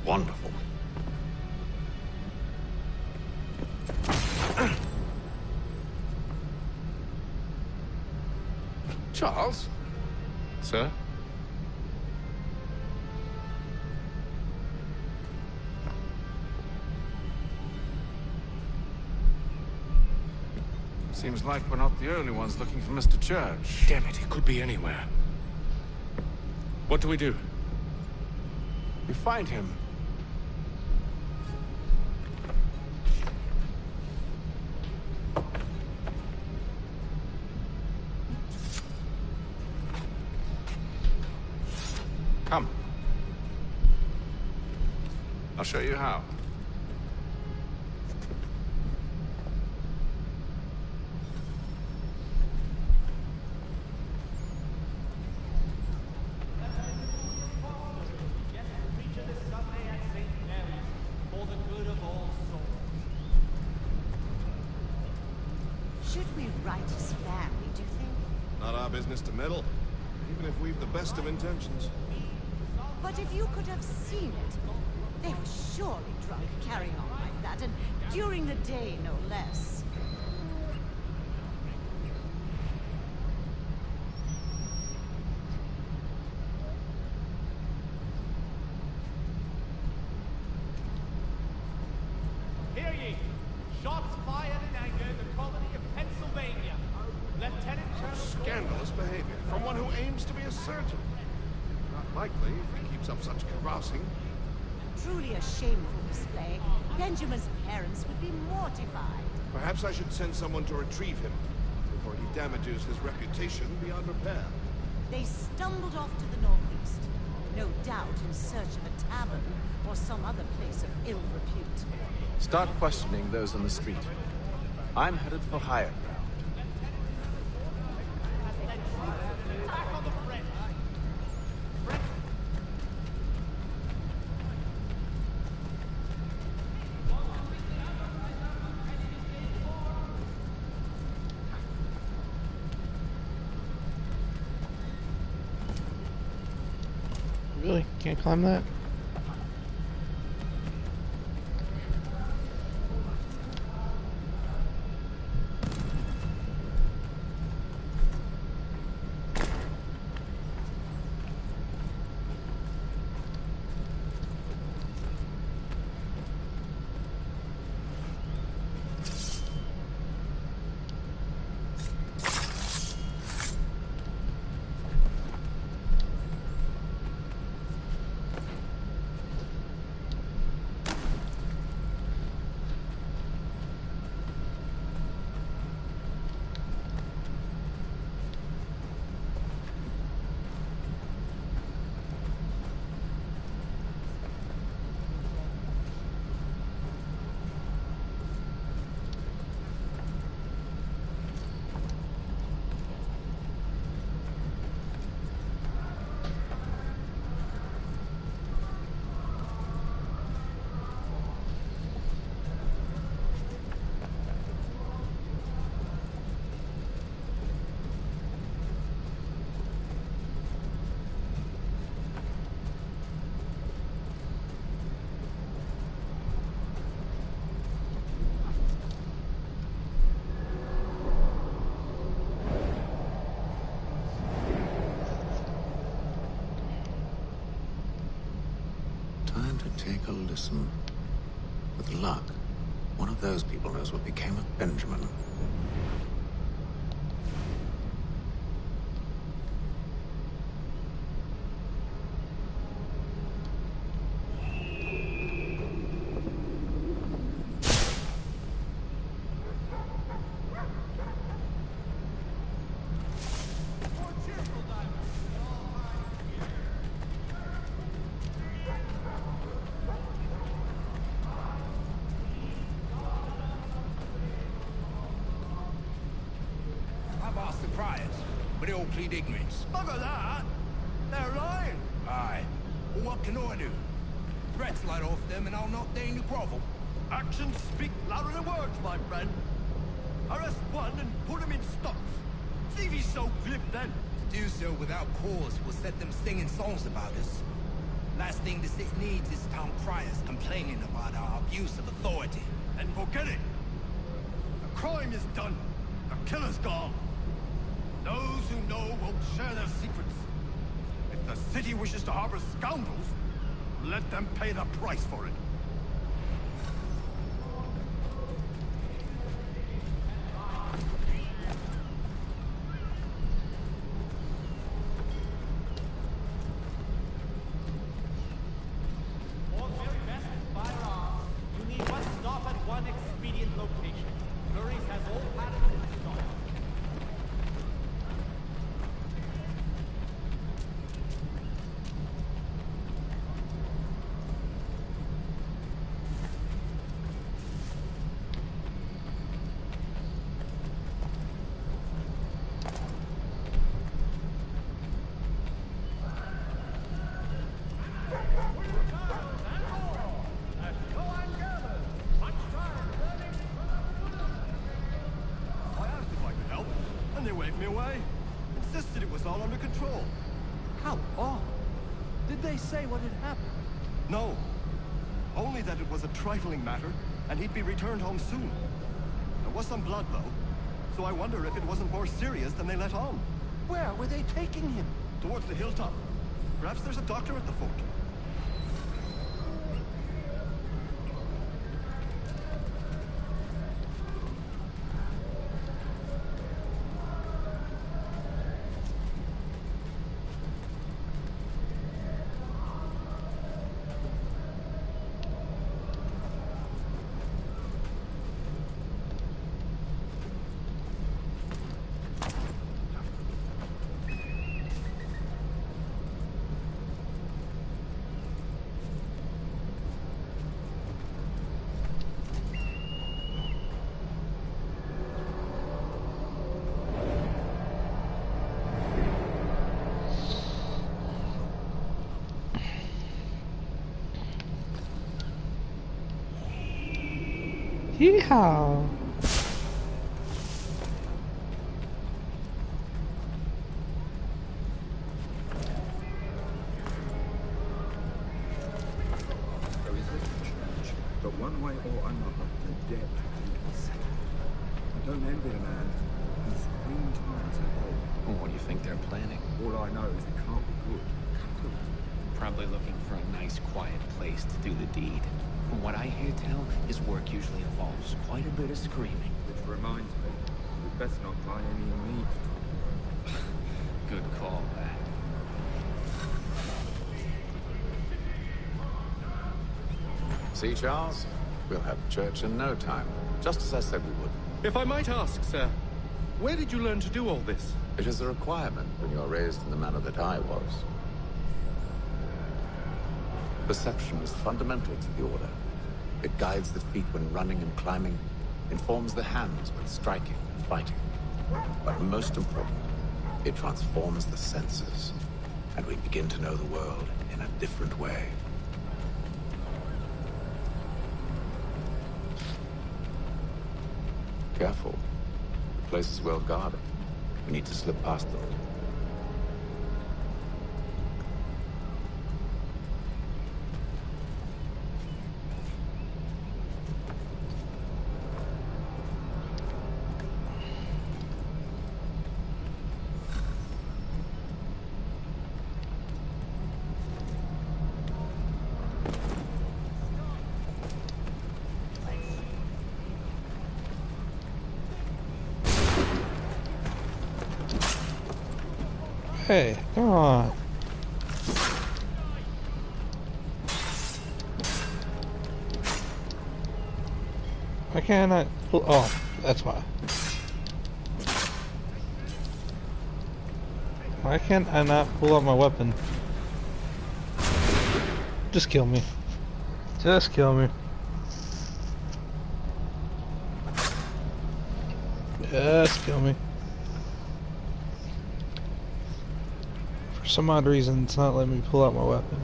U: Wonderful. Charles?
F: Sir?
U: Seems like we're not the only ones looking for Mr. Church.
F: Damn it, he could be anywhere. What do we do?
U: You find him. Come. I'll show you how.
N: Should we write his family, do you think?
O: Not our business to meddle, even if we've the best of intentions.
N: But if you could have seen it, they were surely drunk carrying on like that, and during the day, no less.
P: Hear ye! Shots fired in anger in the colony of Pennsylvania. Lieutenant Colonel...
O: Scandalous behavior from one who aims to be a surgeon. Not likely if he keeps up such carousing.
N: Truly a shameful display. Benjamin's parents would be mortified.
O: Perhaps I should send someone to retrieve him before he damages his reputation beyond repair.
N: They stumbled off to the northeast, no doubt in search of a tavern or some other place of ill repute.
U: Start questioning those on the street. I'm headed for higher ground.
B: Really? Can't climb that?
G: Time to take a listen. With luck, one of those people knows what became of Benjamin.
S: But they all plead ignorance. Bugger that! They're lying! Aye. Well, what can I do? Threats light off them and I'll not deign to grovel.
J: Actions speak louder than words, my friend. Arrest one and put him in stocks. See if he's so glib then.
S: To do so without cause will set them singing songs about us. Last thing the city needs is town criers complaining about our abuse of authority.
J: Then forget it. The crime is done. The killer's gone. Those who know won't share their secrets. If the city wishes to harbor scoundrels, let them pay the price for it.
P: For very best firearms, you need one stop at one expedient location. Curry's has all patterns in stock.
J: Me away. Insisted it was all under control. How odd. Did they say what had happened? No. Only that it was a trifling matter, and he'd be returned home soon. There was some blood, though, so I wonder if it wasn't more serious than they let on. Where were they taking him? Towards the hilltop. Perhaps there's a doctor at the fort.
B: Yeehaw!
Q: There is little church, but one way or another, the debt is settled. I don't envy the man. He's 3 times ahead.
R: Well, what do you think they're planning?
Q: All I know is it can't be good.
R: Probably looking for a nice, quiet place to do the deed. From what I hear tell, his work usually involves quite a bit of screaming.
Q: Which reminds me, we'd best not buy any meat.
R: Good call, that.
G: See, Charles? We'll have church in no time, just as I said we would.
F: If I might ask, sir, where did you learn to do all this?
G: It is a requirement when you are raised in the manner that I was. Perception is fundamental to the Order. It guides the feet when running and climbing, informs the hands when striking and fighting. But most important, it transforms the senses, and we begin to know the world in a different way. Careful. The place is well guarded. We need to slip past them.
B: Hey, come on. Why can't I? Oh, that's why. Why can't I not pull out my weapon? Just kill me. Just kill me. Just kill me. For some odd reason, it's not letting me pull out my weapon.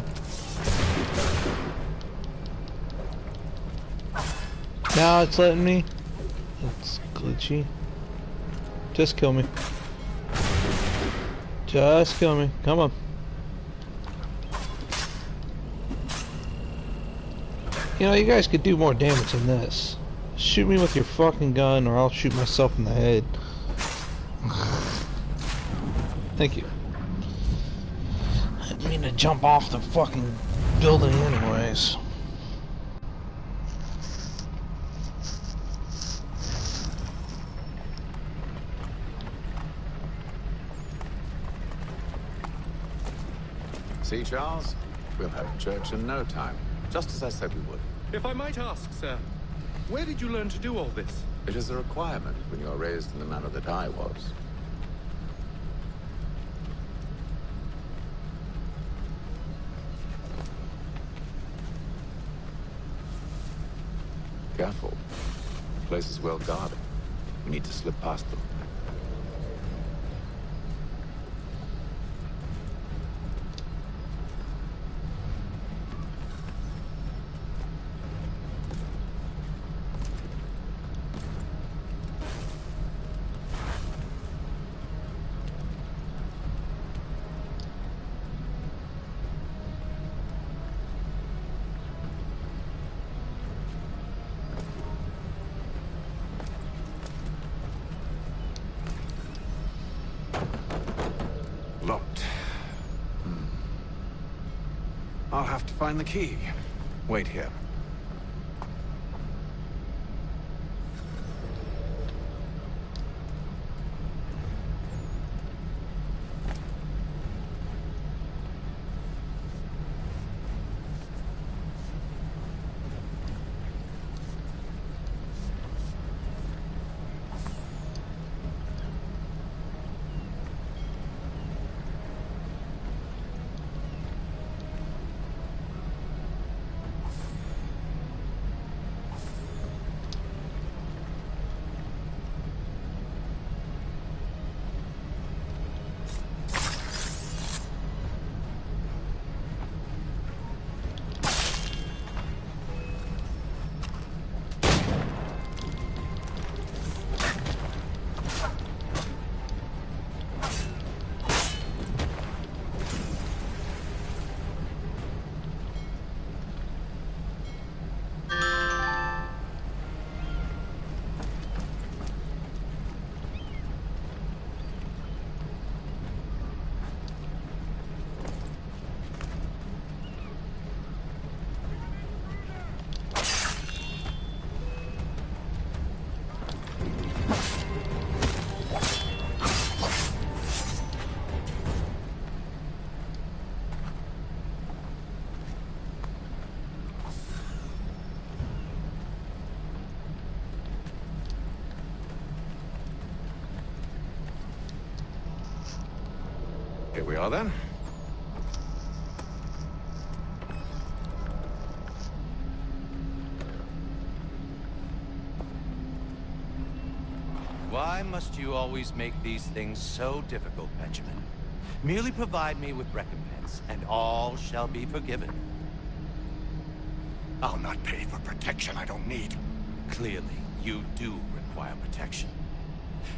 B: Now it's letting me. It's glitchy. Just kill me. Just kill me. Come on. You know, you guys could do more damage than this. Shoot me with your fucking gun or I'll shoot myself in the head. Thank you. I didn't mean to jump off the fucking building anyways.
G: See, Charles? We'll have church in no time. Just as I said we would.
F: If I might ask, sir, where did you learn to do all this?
G: It is a requirement when you are raised in the manner that I was. Careful. The place is well guarded. We need to slip past them.
H: Locked. I'll have to find the key. Wait here. Here we are then.
E: Why must you always make these things so difficult, Benjamin? Merely provide me with recompense, and all shall be forgiven.
S: I'll not pay for protection I don't need.
E: Clearly, you do require protection.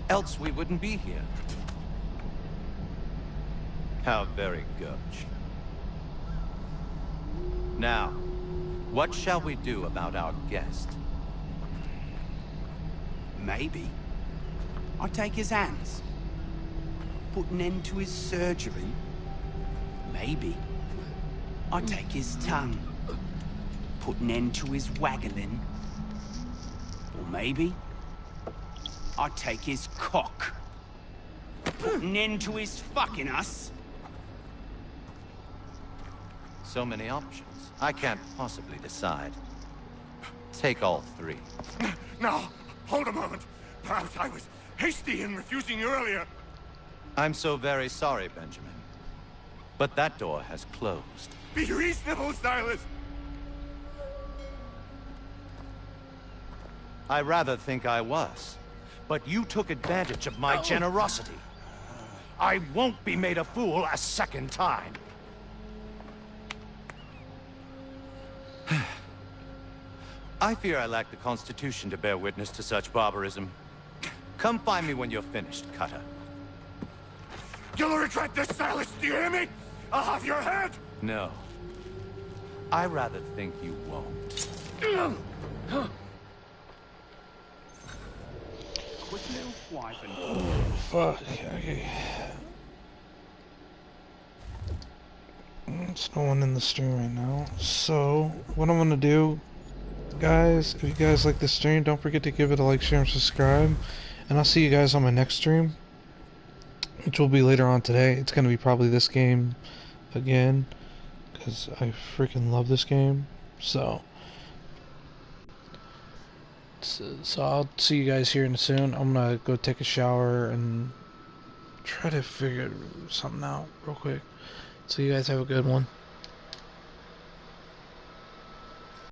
E: Else we wouldn't be here. How very gauche. Now, what shall we do about our guest?
L: Maybe I'll take his hands. Put an end to his surgery. Maybe I'll take his tongue. Put an end to his waggling. Or maybe I'll take his cock. Put an end to his fucking us.
E: so many options. I can't possibly decide. Take all three.
S: Now, hold a moment. Perhaps I was hasty in refusing you earlier.
E: I'm so very sorry, Benjamin. But that door has closed.
S: Be reasonable, Silas.
E: I rather think I was. But you took advantage of my generosity. I won't be made a fool a second time. I fear I lack the constitution to bear witness to such barbarism. Come find me when you're finished, Cutter.
S: You'll regret this, Silas. Do you hear me? I'll have your head.
E: No. I rather think you won't.
B: Oh, fuck. Okay. There's no one in the stream right now. So, what I'm gonna do, guys, if you guys like this stream, don't forget to give it a like, share, and subscribe. And I'll see you guys on my next stream, which will be later on today. It's gonna be probably this game again, because I freaking love this game. So I'll see you guys here in soon. I'm gonna go take a shower and try to figure something out real quick. So you guys have a good one.